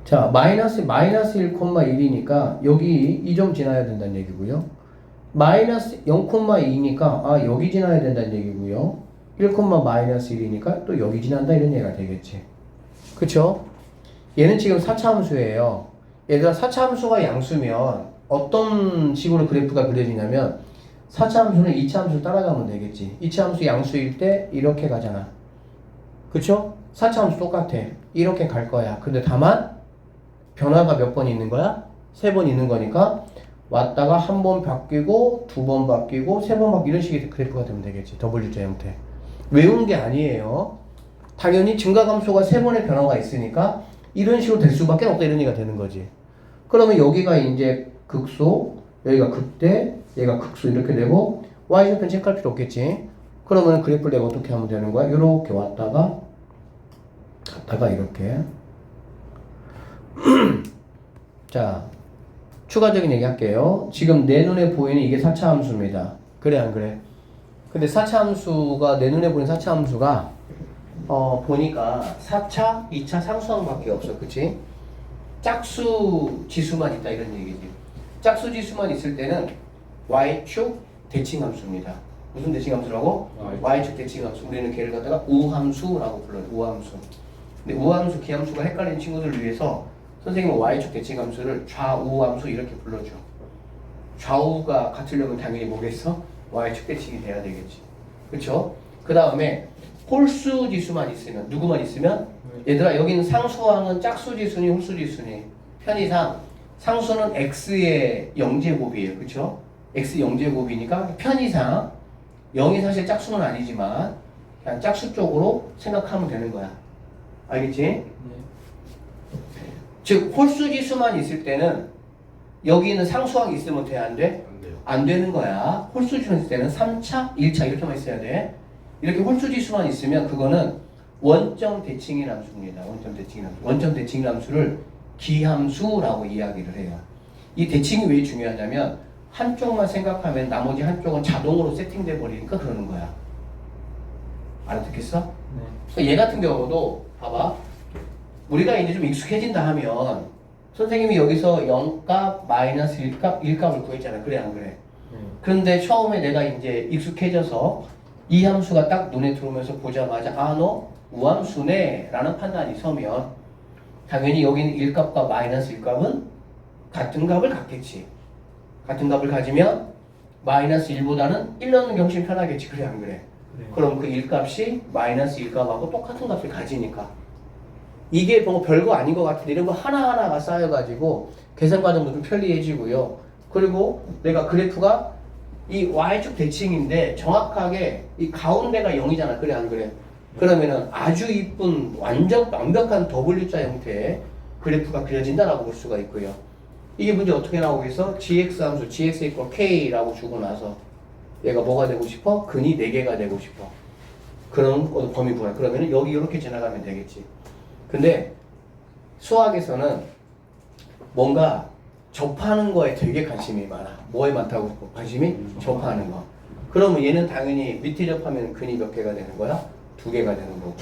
자, 마이너스 1,1이니까 여기 이 점 지나야 된다는 얘기고요. 마이너스 0,2니까 여기 지나야 된다는 얘기고요. 1, 마이너스 1이니까 또 여기 지난다 이런 얘기가 되겠지. 그쵸? 얘는 지금 4차 함수예요. 얘들아 4차 함수가 양수면 어떤 식으로 그래프가 그려지냐면 4차 함수는 2차 함수를 따라가면 되겠지. 2차 함수 양수일 때 이렇게 가잖아. 그쵸? 4차 함수 똑같아. 이렇게 갈 거야. 근데 다만 변화가 몇 번 있는 거야? 3번 있는 거니까 왔다가 한 번 바뀌고 2번 바뀌고 3번 바뀌고 이런 식의 그래프가 되면 되겠지. W자 형태. 외운 게 아니에요. 당연히 증가감소가 3번의 변화가 있으니까 이런 식으로 될 수밖에 없다 이런 얘기가 되는 거지. 그러면 여기가 이제 극소, 여기가 극대, 얘가 극소 이렇게 되고 y좌표는 체크할 필요 없겠지. 그러면 그래프를 내가 어떻게 하면 되는 거야? 이렇게 왔다가 갔다가 이렇게. 자, 추가적인 얘기 할게요. 지금 내 눈에 보이는 이게 4차 함수입니다. 그래 안 그래? 근데 4차 함수가 내 눈에 보이는 4차 함수가 보니까 4차, 2차 상수항밖에 없어. 그치? 짝수 지수만 있다 이런 얘기지. 짝수 지수만 있을 때는 y축 대칭함수입니다. 무슨 대칭함수라고? y축 대칭함수. 우리는 걔를 갖다가 우함수라고 불러요. 우함수. 근데 우함수, 기함수가 헷갈리는 친구들을 위해서 선생님은 y축 대칭함수를 좌우함수 이렇게 불러줘. 좌우가 같으려면 당연히 뭐겠어? y축 대칭이 돼야 되겠지. 그쵸? 그 다음에 홀수 지수만 있으면, 누구만 있으면? 얘들아 여기는 상수항은 짝수 지수니 홀수 지수니? 편의상 상수는 x의 0제곱이에요. 그쵸? x 0제곱이니까 편의상 0이 사실 짝수는 아니지만 그냥 짝수 쪽으로 생각하면 되는 거야. 알겠지? 네. 즉 홀수 지수만 있을 때는 여기는 상수항이 있으면 돼? 안 돼? 안 돼요. 안 되는 거야. 홀수 지수만 있을 때는 3차, 1차 이렇게만 있어야 돼. 이렇게 홀수 지수만 있으면 그거는 원점 대칭인 함수입니다. 원점 대칭인 함수. 원점 대칭인 함수를 기함수라고 이야기를 해요. 이 대칭이 왜 중요하냐면 한쪽만 생각하면 나머지 한쪽은 자동으로 세팅돼 버리니까 그러는 거야. 알아듣겠어? 네. 얘 같은 경우도 봐봐. 우리가 이제 좀 익숙해진다 하면 선생님이 여기서 0값, 마이너스 1값, 1값을 구했잖아. 그래 안 그래? 그런데 처음에 내가 이제 익숙해져서 이 함수가 딱 눈에 들어오면서 보자마자 너 우함수네 라는 판단이 서면 당연히 여기는 1값과 마이너스 1값은 같은 값을 갖겠지. 같은 값을 가지면 마이너스 1보다는 1 넣는 게 훨씬 편하겠지. 그래 안 그래? 그럼 그 1값이 마이너스 1값하고 똑같은 값을 가지니까 이게 뭐 별거 아닌 것 같은데 이런 거 하나하나가 쌓여가지고 계산 과정도 좀 편리해지고요. 그리고 내가 그래프가 이 y축 대칭인데 정확하게 이 가운데가 0이잖아. 그래 안 그래? 그러면은 아주 이쁜 완벽한 W자 형태의 그래프가 그려진다라고 볼 수가 있고요. 이게 문제 어떻게 나오겠어? gx 함수 gx equal k라고 주고 나서 얘가 뭐가 되고 싶어? 근이 4개가 되고 싶어. 그런 범위 구할. 그러면은 여기 이렇게 지나가면 되겠지. 근데 수학에서는 뭔가 접하는 거에 되게 관심이 많아. 뭐에 많다고 관심이? 접하는 거. 그러면 얘는 당연히 밑에 접하면 근이 몇 개가 되는 거야? 2개가 되는 거고.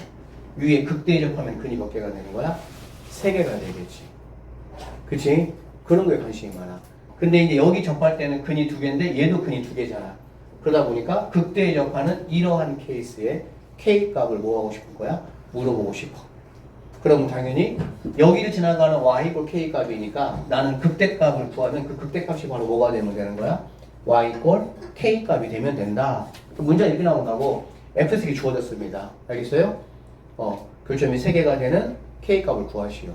위에 극대에 접하면 근이 몇 개가 되는 거야? 3개가 되겠지. 그치? 그런 거에 관심이 많아. 근데 이제 여기 접할 때는 근이 2개인데 얘도 근이 2개잖아. 그러다 보니까 극대에 접하는 이러한 케이스에 K 값을 뭐 하고 싶을 거야? 물어보고 싶어. 그러면 당연히 여기를 지나가는 y equal k 값이니까 나는 극대 값을 구하면 그 극대 값이 바로 뭐가 되면 되는 거야? y equal k 값이 되면 된다. 문제가 이렇게 나온다고. F3 주어졌습니다. 알겠어요? 교점이 3개가 되는 K값을 구하시오.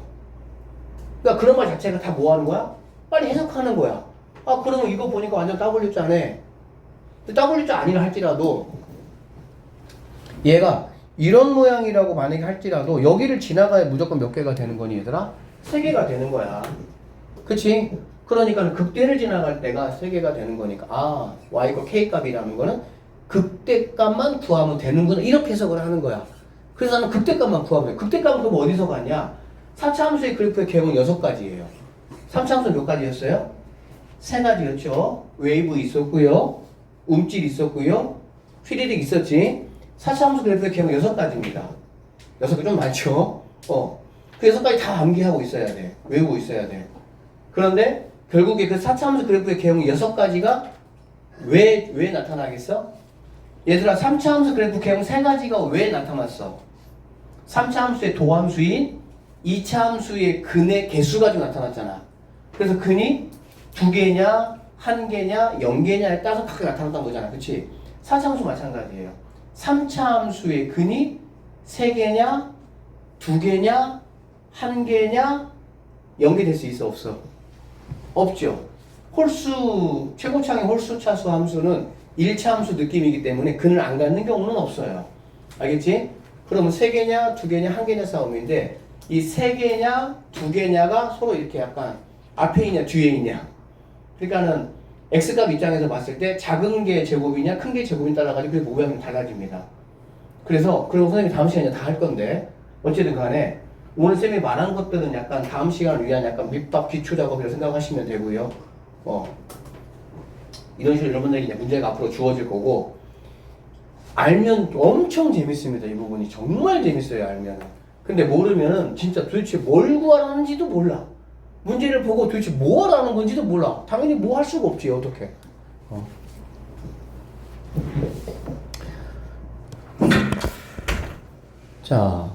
그러니까 그런 말 자체가 다 뭐 하는 거야? 빨리 해석하는 거야. 아, 그러면 이거 보니까 완전 W자네. W자 아니라 할지라도 얘가 이런 모양이라고 만약에 할지라도 여기를 지나가야 무조건 몇 개가 되는 거니 얘들아? 3개가 되는 거야. 그치? 그러니까 극대를 지나갈 때가 3개가 되는 거니까 아, y k값이라는 거는 극대값만 구하면 되는구나 이렇게 해석을 하는 거야. 그래서 나는 극대값만 구하면 돼. 극대값은 그럼 어디서 갔냐? 4차 함수의 그래프의 개형은 6가지예요. 3차 함수는 몇 가지였어요? 3가지였죠. 웨이브 있었고요. 움찔 있었고요. 휘리릭 있었지. 4차 함수 그래프의 개형은 6가지입니다. 6개 좀 많죠? 그 6가지 다 암기하고 있어야 돼. 외우고 있어야 돼. 그런데 결국에 그 4차 함수 그래프의 개형은 6가지가 왜 나타나겠어? 얘들아 3차 함수 그래프 개형 3가지가 왜 나타났어? 3차 함수의 도함수인 2차 함수의 근의 개수 가지고 나타났잖아. 그래서 근이 2개냐, 1개냐, 0개냐에 따라서 각각 나타났던 거잖아. 그치? 4차 함수 마찬가지예요. 3차 함수의 근이 3개냐, 2개냐, 1개냐, 0개 될 수 있어? 없어? 없죠. 홀수, 최고창의 홀수 차수 함수는 1차 함수 느낌이기 때문에 근을 안 갖는 경우는 없어요. 알겠지? 그러면 3개냐, 2개냐, 1개냐 싸움인데 이 3개냐, 2개냐가 서로 이렇게 약간 앞에 있냐, 뒤에 있냐. 그러니까는 x값 입장에서 봤을 때 작은 게 제곱이냐, 큰 게 제곱이냐 따라가지고 그 모양이 달라집니다. 그래서 그리고 선생님이 다음 시간에 다 할 건데 어쨌든 간에 오늘 쌤이 말한 것들은 약간 다음 시간을 위한 약간 밑밥 기초 작업이라고 생각하시면 되고요. 이런 식으로 여러분들에게 이제 문제가 앞으로 주어질 거고 알면 엄청 재밌습니다. 이 부분이 정말 재밌어요. 알면은. 근데 모르면은 진짜 도대체 뭘 구하라는지도 몰라. 문제를 보고 도대체 뭐 하라는 건지도 몰라. 당연히 뭐 할 수가 없지. 어떻게? 자,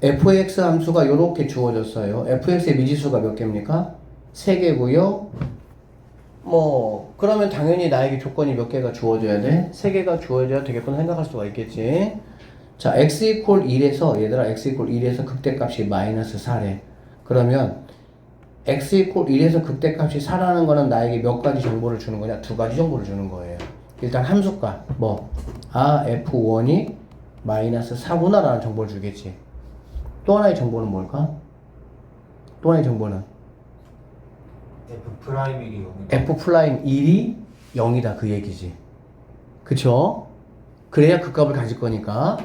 fx 함수가 이렇게 주어졌어요. fx의 미지수가 몇 개입니까? 3개고요. 그러면 당연히 나에게 조건이 몇 개가 주어져야 돼? 3개가 주어져야 되겠구나 생각할 수가 있겠지. 자, x 이퀄 1에서 얘들아 x 이퀄 1에서 극대값이 마이너스 4래. 그러면 x 이퀄 1에서 극대값이 4라는 거는 나에게 몇 가지 정보를 주는 거냐? 2가지 정보를 주는 거예요. 일단 함수가 f1이 마이너스 4구나 라는 정보를 주겠지. 또 하나의 정보는 뭘까? 또 하나의 정보는 F'1이 0이다. f'1이 0이다 그 얘기지. 그쵸? 그래야 그 값을 가질 거니까.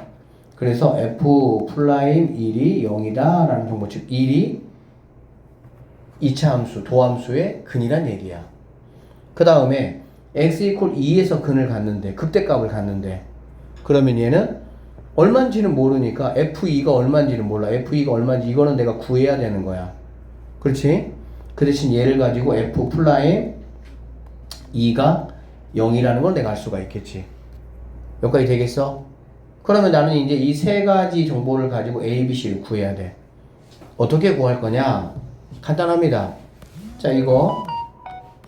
그래서 f'1이 0이다 라는 정보, 즉 1이 2차 함수, 도함수의 근이란 얘기야. 그 다음에 x 이퀄 2에서 근을 갖는데, 극대값을 갖는데, 그러면 얘는 얼마인지는 모르니까 f2가 얼마인지는 몰라. f2가 얼마인지 이거는 내가 구해야 되는 거야. 그렇지? 그 대신 얘를 가지고 f'2가 0이라는 걸 내가 알 수가 있겠지. 여기까지 되겠어? 그러면 나는 이제 이 3가지 정보를 가지고 a, b, c를 구해야 돼. 어떻게 구할 거냐? 간단합니다. 자, 이거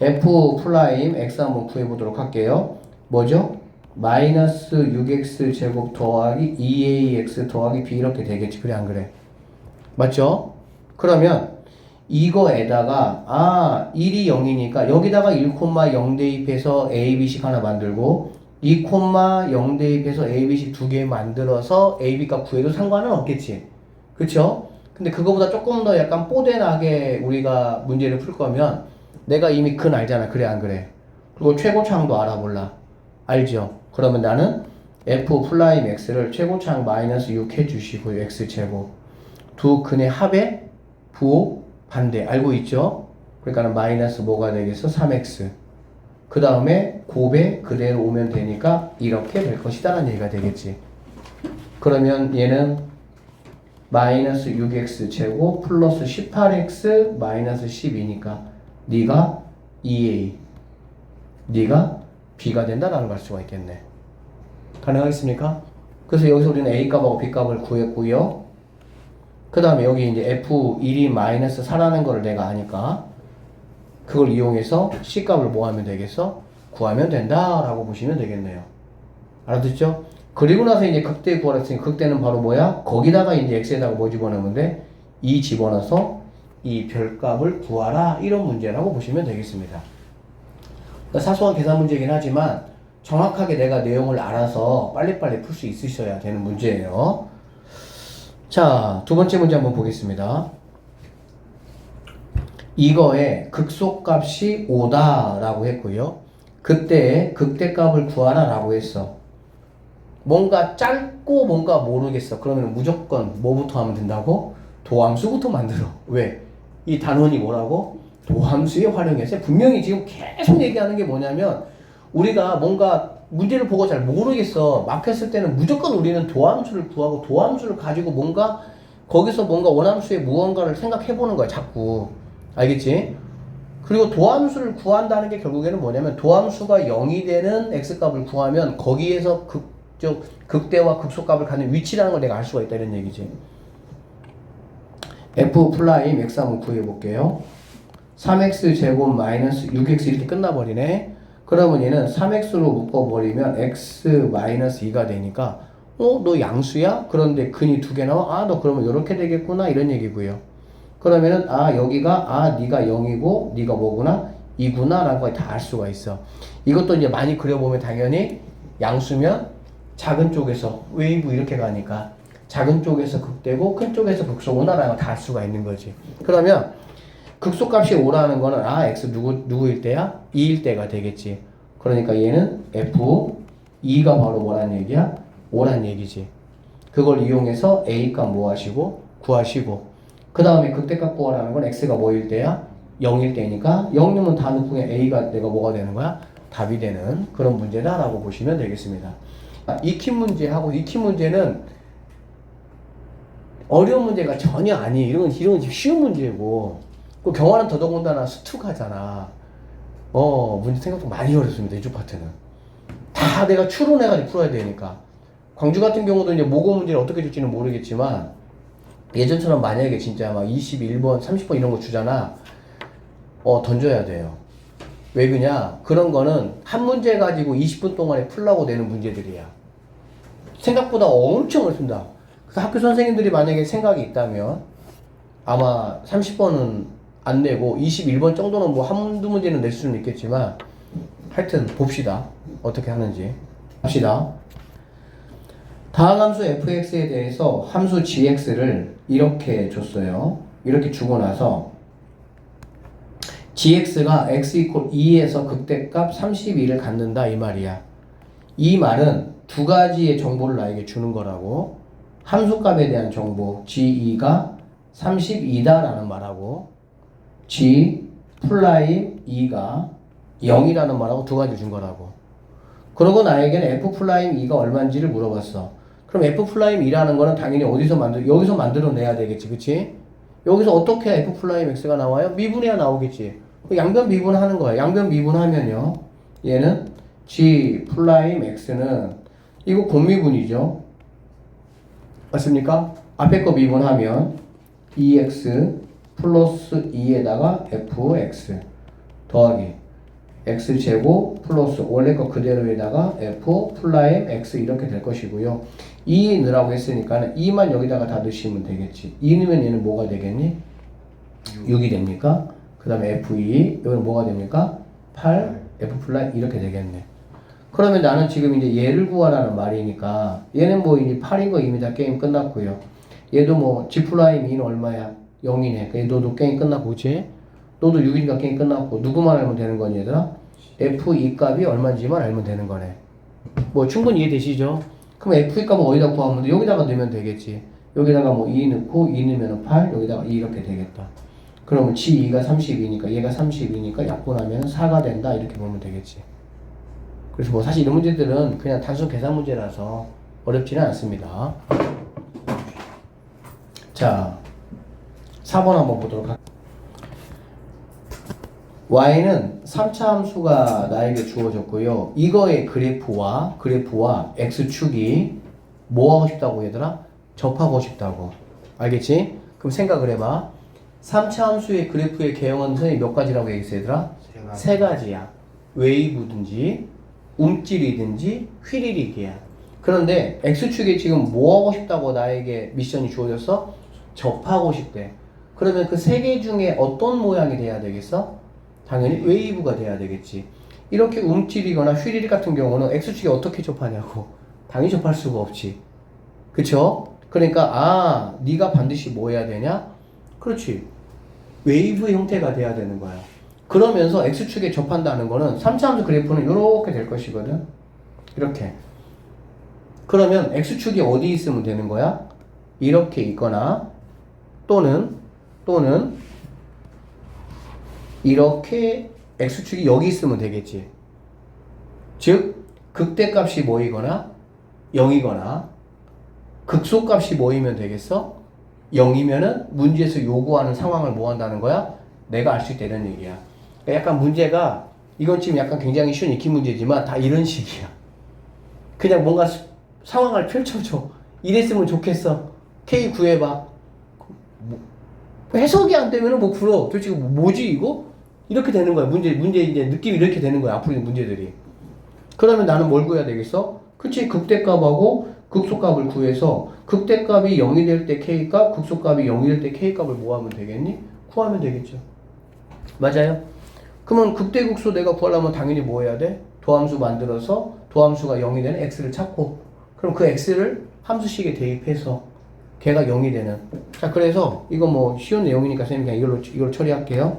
f'(x) 한번 구해보도록 할게요. 뭐죠? 마이너스 6x 제곱 더하기 2ax 더하기 b 이렇게 되겠지. 그래 안 그래? 맞죠? 그러면 이거에다가 1이 0이니까 여기다가 1,0 대입해서 a, b씩 하나 만들고 2,0 대입해서 a, b씩 2개 만들어서 a, b 값 구해도 상관은 없겠지. 그쵸? 근데 그거보다 조금 더 약간 뽀대나게 우리가 문제를 풀 거면 내가 이미 근 알잖아. 그래 안 그래? 그리고 최고차항도 알아볼라. 알죠? 그러면 나는 f'(x를) 최고차항 마이너스 6 해주시고요. x제곱 두 근의 합의 부호 반대 알고 있죠? 그러니까 마이너스 뭐가 되겠어? 3x 그 다음에 곱에 그대로 오면 되니까 이렇게 될 것이다 라는 얘기가 되겠지. 그러면 얘는 마이너스 6x 제곱 플러스 18x 마이너스 12니까 네가 2a 네가 b가 된다라는 걸 알 수가 있겠네. 가능하겠습니까? 그래서 여기서 우리는 a 값하고 b 값을 구했고요. 그 다음에 여기 이제 f1이 마이너스 4라는 걸 내가 아니까 그걸 이용해서 c 값을 뭐 하면 되겠어? 구하면 된다라고 보시면 되겠네요. 알아듣죠? 그리고 나서 이제 극대 구하라 했으니 극대는 바로 뭐야? 거기다가 이제 x에다가 뭐 집어넣으면 돼? 2 집어넣어서 이 별값을 구하라 이런 문제라고 보시면 되겠습니다. 그러니까 사소한 계산 문제이긴 하지만 정확하게 내가 내용을 알아서 빨리빨리 풀 수 있으셔야 되는 문제예요. 자, 두 번째 문제 한번 보겠습니다. 이거에 극소값이 5다 라고 했고요. 그때 극대값을 구하라 라고 했어. 뭔가 짧고 뭔가 모르겠어. 그러면 무조건 뭐부터 하면 된다고? 도함수부터 만들어. 왜? 이 단원이 뭐라고? 도함수에 활용해서 분명히 지금 계속 얘기하는 게 뭐냐면 우리가 뭔가 문제를 보고 잘 모르겠어. 막혔을 때는 무조건 우리는 도함수를 구하고 도함수를 가지고 뭔가 거기서 뭔가 원함수의 무언가를 생각해 보는 거야. 자꾸. 알겠지? 그리고 도함수를 구한다는 게 결국에는 뭐냐면 도함수가 0이 되는 x값을 구하면 거기에서 극대와 극소값을 갖는 위치라는 걸 내가 알 수가 있다 이런 얘기지. f 플라임 x 한번 구해 볼게요. 3x 제곱 마이너스 6x 이렇게 끝나버리네. 그러면 얘는 3x로 묶어버리면 x 마이너스 2가 되니까 너 양수야? 그런데 근이 두 개 나와? 너 그러면 이렇게 되겠구나 이런 얘기고요. 그러면은 여기가 네가 0이고 네가 뭐구나? 2구나 라는 걸 다 알 수가 있어. 이것도 이제 많이 그려보면 당연히 양수면 작은 쪽에서 웨이브 이렇게 가니까 작은 쪽에서 극대고 큰 쪽에서 극소구나 라는 걸 다 알 수가 있는 거지. 그러면 극소값이 5라는 거는 x 누구일 때야? 2일 때가 되겠지. 그러니까 얘는 f2가 바로 뭐란 얘기야? 5란 얘기지. 그걸 이용해서 a값 뭐 하시고 구하시고 그 다음에 극대값 구하라는 건 x가 뭐일 때야? 0일 때니까 0이면 다 넣고 a가 내가 뭐가 되는 거야? 답이 되는 그런 문제다라고 보시면 되겠습니다. 익힌 문제하고 익힌 문제는 어려운 문제가 전혀 아니에요. 이런 쉬운 문제고 그 경화는 더더군다나 수특하잖아. 문제 생각보다 많이 어렵습니다. 이쪽 파트는 다 내가 추론해가지고 풀어야 되니까. 광주 같은 경우도 이제 모고 문제를 어떻게 줄지는 모르겠지만 예전처럼 만약에 진짜 막 21번, 30번 이런 거 주잖아. 던져야 돼요. 왜 그냐? 그런 거는 한 문제 가지고 20분 동안에 풀라고 내는 문제들이야. 생각보다 엄청 어렵습니다. 그래서 학교 선생님들이 만약에 생각이 있다면 아마 30번은 안 내고 21번 정도는 뭐 한두 문제는 낼 수는 있겠지만 하여튼 봅시다. 어떻게 하는지. 합시다. 다항 함수 fx에 대해서 함수 gx를 이렇게 줬어요. 이렇게 주고 나서 gx가 x 이퀄 2에서 극대값 32를 갖는다 이 말이야. 이 말은 두 가지의 정보를 나에게 주는 거라고. 함수값에 대한 정보 g2가 32다라는 말하고 g 플라임 2가 0이라는 말하고 두 가지 준 거라고. 그러고 나에게는 f 플라임 2가 얼마인지를 물어봤어. 그럼 f 플라임 2라는 거는 당연히 여기서 만들어내야 되겠지, 그치? 여기서 어떻게 f 플라임 x가 나와요? 미분해야 나오겠지. 양변 미분하는 거야. 양변 미분하면요, 얘는 g 플라임 x는 이거 곱미분이죠. 맞습니까? 앞에 거 미분하면 2x 플러스 2에다가 fx 더하기 x제곱 플러스 원래 거 그대로에다가 f 플라임 x 이렇게 될 것이고요. 2 넣으라고 했으니까 2만 여기다가 다 넣으시면 되겠지. 2 넣으면 얘는 뭐가 되겠니? 6이 됩니까? 그 다음에 f2 여기는 뭐가 됩니까? 8 f 플라임 이렇게 되겠네. 그러면 나는 지금 이제 얘를 구하라는 말이니까 얘는 뭐 이제 8인 거 이미 다 게임 끝났고요. 얘도 뭐 g 플라임 2는 얼마야? 0이네. 그러니까 너도 게임 끝났고, 그치? 너도 6이니까 게임 끝났고, 누구만 알면 되는 거니, 얘들아? F2 값이 얼마인지만 알면 되는 거네. 뭐, 충분히 이해되시죠? 그럼 F2 값은 어디다 구하면 돼? 여기다가 넣으면 되겠지. 여기다가 뭐 2 넣고, 2 넣으면 8, 여기다가 2 이렇게 되겠다. 그러면 G2가 32니까, 얘가 32니까 약분하면 4가 된다. 이렇게 보면 되겠지. 그래서 뭐, 사실 이런 문제들은 그냥 단순 계산 문제라서 어렵지는 않습니다. 자, 4번 한번 보도록 할게요. y는 3차 함수가 나에게 주어졌고요. 이거의 그래프와 x축이 뭐 하고 싶다고 얘들아? 접하고 싶다고. 알겠지? 그럼 생각을 해봐. 3차 함수의 그래프의 개형은 선생님이 몇 가지라고 얘기했어 얘들아? 세 가지야. 웨이브든지 움찔이든지 휘리릭이야. 그런데 X축에 지금 뭐 하고 싶다고 나에게 미션이 주어졌어? 접하고 싶대. 그러면 그 세 개 중에 어떤 모양이 돼야 되겠어? 당연히 웨이브가 돼야 되겠지. 이렇게 움찔이거나 휘리릭 같은 경우는 X축에 어떻게 접하냐고. 당연히 접할 수가 없지. 그쵸? 그러니까 네가 반드시 뭐 해야 되냐? 그렇지. 웨이브 형태가 돼야 되는 거야. 그러면서 X축에 접한다는 거는 3차 함수 그래프는 이렇게 될 것이거든. 이렇게. 그러면 X축이 어디 있으면 되는 거야? 이렇게 있거나 또는 이렇게 X축이 여기 있으면 되겠지. 즉 극대값이 모이거나 0이거나 극소값이 모이면 되겠어? 0이면은 문제에서 요구하는 상황을 뭐 한다는 거야? 내가 알 수 있다 이런 얘기야. 그러니까 약간 문제가 이건 지금 약간 굉장히 쉬운 익히 문제지만 다 이런 식이야. 그냥 뭔가 상황을 펼쳐줘. 이랬으면 좋겠어. K 구해봐. 뭐, 해석이 안 되면은 뭐 풀어. 도대체 뭐지 이거? 이렇게 되는 거야. 문제 이제 느낌이 이렇게 되는 거야. 앞으로 있는 문제들이. 그러면 나는 뭘 구해야 되겠어? 그치? 극대값하고 극소값을 구해서 극대값이 0이 될 때 K값, 극소값이 0이 될 때 K값을 뭐 하면 되겠니? 구하면 되겠죠. 맞아요? 그러면 극대극소 내가 구하려면 당연히 뭐 해야 돼? 도함수 만들어서 도함수가 0이 되는 X를 찾고 그럼 그 X를 함수식에 대입해서 걔가 0이 되는. 자, 그래서 이거 뭐 쉬운 내용이니까 선생님이 그냥 이걸 처리할게요.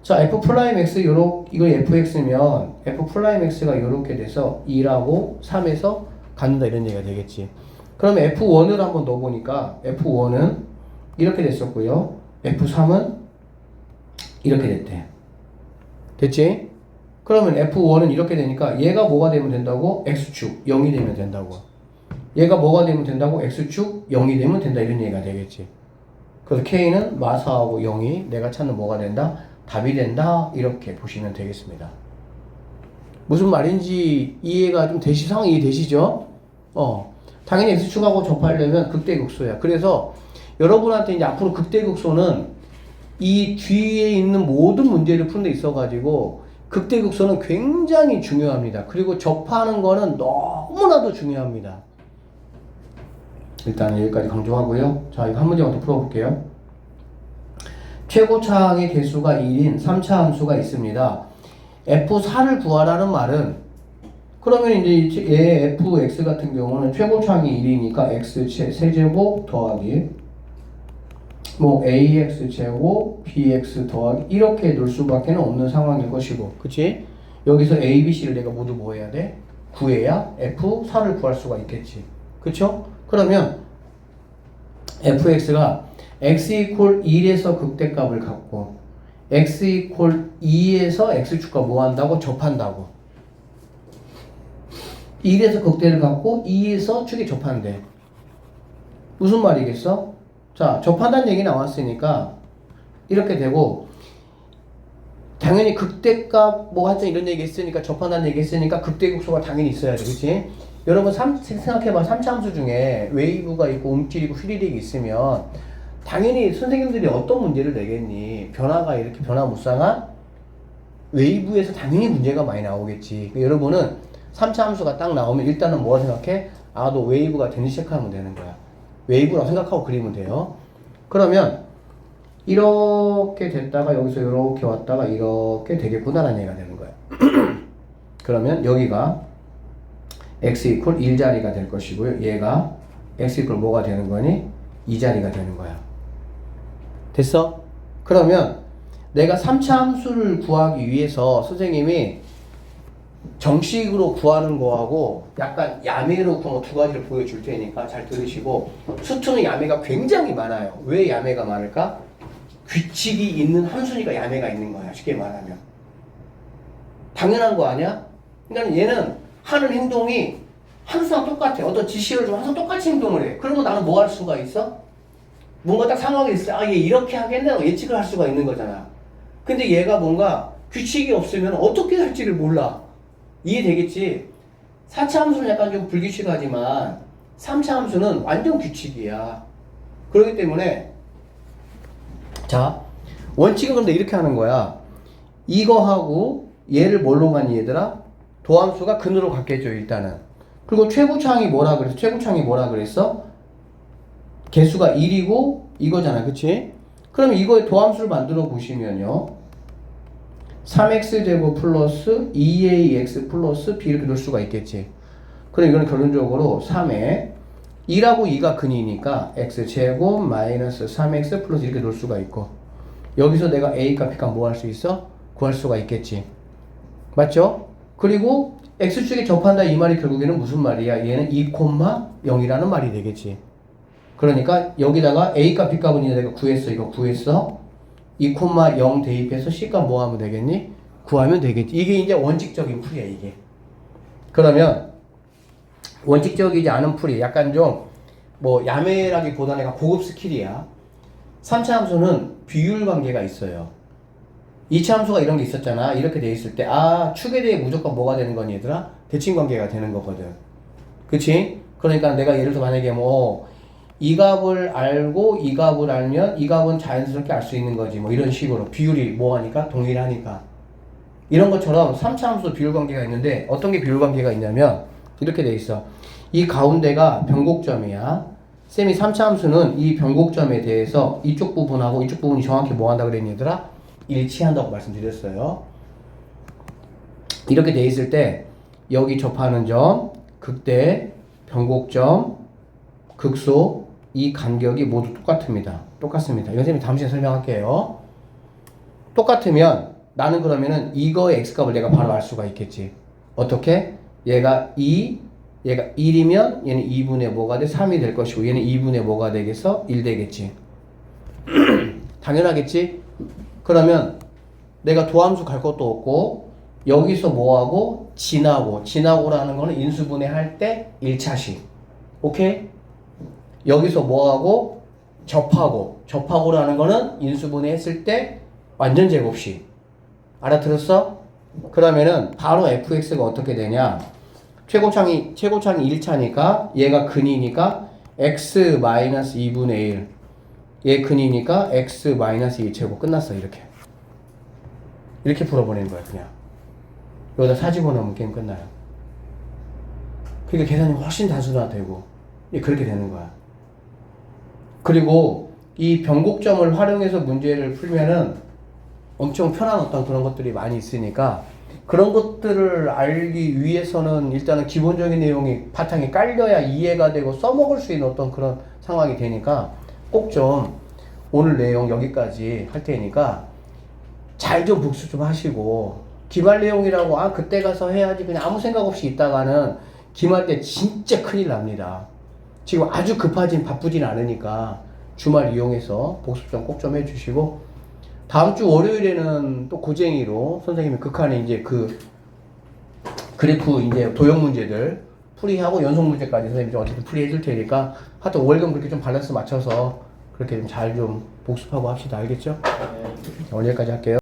자, F'X 이거 Fx면 F'X가 요렇게 돼서 2라고 3에서 갖는다 이런 얘기가 되겠지. 그러면 F1을 한번 넣어보니까 F1은 이렇게 됐었고요. F3은 이렇게 됐대. 됐지? 그러면 F1은 이렇게 되니까 얘가 뭐가 되면 된다고? X축 0이 되면 된다고. 얘가 뭐가 되면 된다고? X축 0이 되면 된다 이런 얘기가 되겠지. 그래서 K는 마사하고 0이 내가 찾는 뭐가 된다? 답이 된다 이렇게 보시면 되겠습니다. 무슨 말인지 이해가 좀 상황이 이해되시죠? 당연히 X축하고 접하려면 극대극소야. 그래서 여러분한테 이제 앞으로 극대극소는 이 뒤에 있는 모든 문제를 푸는 데 있어가지고 극대극소는 굉장히 중요합니다. 그리고 접하는 거는 너무나도 중요합니다. 일단 여기까지 강조하고요. 자, 이거 한 문제만 더 풀어볼게요. 최고차항의 개수가 1인 3차 함수가 있습니다. F4를 구하라는 말은 그러면 이제 얘 fx 같은 경우는 최고차항이 1이니까 x 세제곱 더하기 뭐 ax 제곱 bx 더하기 이렇게 놓을 수밖에 없는 상황일 것이고, 그치? 여기서 a, b, c를 내가 모두 뭐 해야 돼? 구해야 f4를 구할 수가 있겠지. 그쵸? 그러면 fx가 x 이퀄 1에서 극대값을 갖고 x 이퀄 2에서 x축과 뭐 한다고? 접한다고. 1에서 극대를 갖고 2에서 축에 접한대. 무슨 말이겠어? 자, 접한다는 얘기 나왔으니까 이렇게 되고, 당연히 극대값 뭐 하여튼 이런 얘기 했으니까 접한다는 얘기 했으니까 극대극소가 당연히 있어야 돼. 그치? 여러분 생각해봐. 3차 함수 중에 웨이브가 있고 움찔이고 휘리릭이 있으면 당연히 선생님들이 어떤 문제를 내겠니? 변화가 이렇게 변화무쌍한 웨이브에서 당연히 문제가 많이 나오겠지. 그러니까 여러분은 3차 함수가 딱 나오면 일단은 뭐 생각해? 너 웨이브가 되는 시작하면 되는 거야. 웨이브라고 생각하고 그리면 돼요. 그러면 이렇게 됐다가 여기서 이렇게 왔다가 이렇게 되겠구나라는 얘기가 되는 거야. 그러면 여기가 x 이퀄 1자리가 될 것이고요. 얘가 x 이퀄 뭐가 되는 거니? 2자리가 되는 거야. 됐어? 그러면 내가 3차 함수를 구하기 위해서 선생님이 정식으로 구하는 거하고 약간 야매로 구하는 두 가지를 보여줄 테니까 잘 들으시고, 수투는 야매가 굉장히 많아요. 왜 야매가 많을까? 규칙이 있는 함수니까 야매가 있는 거야. 쉽게 말하면. 당연한 거 아니야? 그러니까 얘는 하는 행동이 항상 똑같아. 어떤 지시를 좀 항상 똑같이 행동을 해. 그러면 나는 뭐 할 수가 있어? 뭔가 딱 상황이 있을 때 얘 이렇게 하겠네? 예측을 할 수가 있는 거잖아. 근데 얘가 뭔가 규칙이 없으면 어떻게 할지를 몰라. 이해되겠지? 4차 함수는 약간 좀 불규칙하지만 3차 함수는 완전 규칙이야. 그렇기 때문에 자, 원칙은 근데 이렇게 하는 거야. 이거하고 얘를 뭘로 가니 얘들아? 도함수가 근으로 갔겠죠. 일단은 그리고 최고창이 뭐라 그랬어? 최고창이 뭐라 그랬어? 개수가 1이고 이거잖아. 그치? 그럼 이거의 도함수를 만들어 보시면요. 3x제곱 플러스 2ax 플러스 b 이렇게 넣을 수가 있겠지. 그럼 이거는 결론적으로 3에 2라고 2가 근이니까 x제곱 마이너스 3x 플러스 이렇게 넣을 수가 있고 여기서 내가 a 값, b 값 뭐 할 수 있어? 구할 수가 있겠지. 맞죠? 그리고 x축에 접한다 이 말이 결국에는 무슨 말이야? 얘는 2,0이라는 말이 되겠지. 그러니까 여기다가 a 값, b 값은 이제 내가 구했어. 이거 구했어. 2,0 대입해서 c 값 뭐 하면 되겠니? 구하면 되겠지. 이게 이제 원칙적인 풀이야, 이게. 그러면 원칙적이지 않은 풀이 약간 좀 뭐 야매라기보다 내가 고급 스킬이야. 3차 함수는 비율 관계가 있어요. 2차 함수가 이런 게 있었잖아. 이렇게 돼 있을 때 축에 대해 무조건 뭐가 되는 거니 얘들아? 대칭 관계가 되는 거거든. 그치? 그러니까 내가 예를 들어 만약에 뭐 이 값을 알고 이 값을 알면 이 값은 자연스럽게 알 수 있는 거지. 뭐 이런 식으로 비율이 뭐하니까 동일하니까 이런 것처럼 3차 함수 비율 관계가 있는데 어떤 게 비율 관계가 있냐면 이렇게 돼 있어. 이 가운데가 변곡점이야. 쌤이 3차 함수는 이 변곡점에 대해서 이쪽 부분하고 이쪽 부분이 정확히 뭐 한다 그랬니 얘들아? 일치한다고 말씀드렸어요. 이렇게 돼 있을 때 여기 접하는 점, 극대, 변곡점, 극소 이 간격이 모두 똑같습니다. 이건 쌤이 다음 시간에 설명할게요. 똑같으면 나는 그러면은 이거의 x값을 내가 바로 알 수가 있겠지. 어떻게? 얘가 2, 얘가 1이면 얘는 2분의 뭐가 돼? 3이 될 것이고 얘는 2분의 뭐가 되겠어? 1 되겠지. 당연하겠지? 그러면 내가 도함수 갈 것도 없고 여기서 뭐하고? 지나고라는 거는 인수분해 할 때 1차식. 오케이? 여기서 뭐하고? 접하고라는 거는 인수분해 했을 때 완전 제곱식. 알아들었어? 그러면은 바로 fx가 어떻게 되냐? 최고창이 1차니까 얘가 근이니까 x 마이너스 2분의 1. 얘 근이니까 x 마이너스 2제곱 끝났어. 이렇게 풀어버리는 거야 그냥. 여기다 4 집어넣으면 게임 끝나요. 그러니까 계산이 훨씬 단순화되고 그렇게 되는 거야. 그리고 이 변곡점을 활용해서 문제를 풀면은 엄청 편한 어떤 그런 것들이 많이 있으니까 그런 것들을 알기 위해서는 일단은 기본적인 내용이 바탕에 깔려야 이해가 되고 써먹을 수 있는 어떤 그런 상황이 되니까 꼭 좀 오늘 내용 여기까지 할 테니까 잘 좀 복습 좀 하시고 기말 내용이라고 그때 가서 해야지 그냥 아무 생각 없이 있다가는 기말 때 진짜 큰일 납니다. 지금 아주 바쁘진 않으니까 주말 이용해서 복습 좀 꼭 좀 해주시고 다음 주 월요일에는 또 고쟁이로 선생님이 극한에 이제 그 그래프 이제 도형 문제들 풀이하고 연속 문제까지 선생님이 좀 어떻게 풀이해 줄 테니까 하여튼 월금 그렇게 좀 밸런스 맞춰서 그렇게 좀 잘 좀 복습하고 합시다. 알겠죠? 오늘 여기까지 할게요.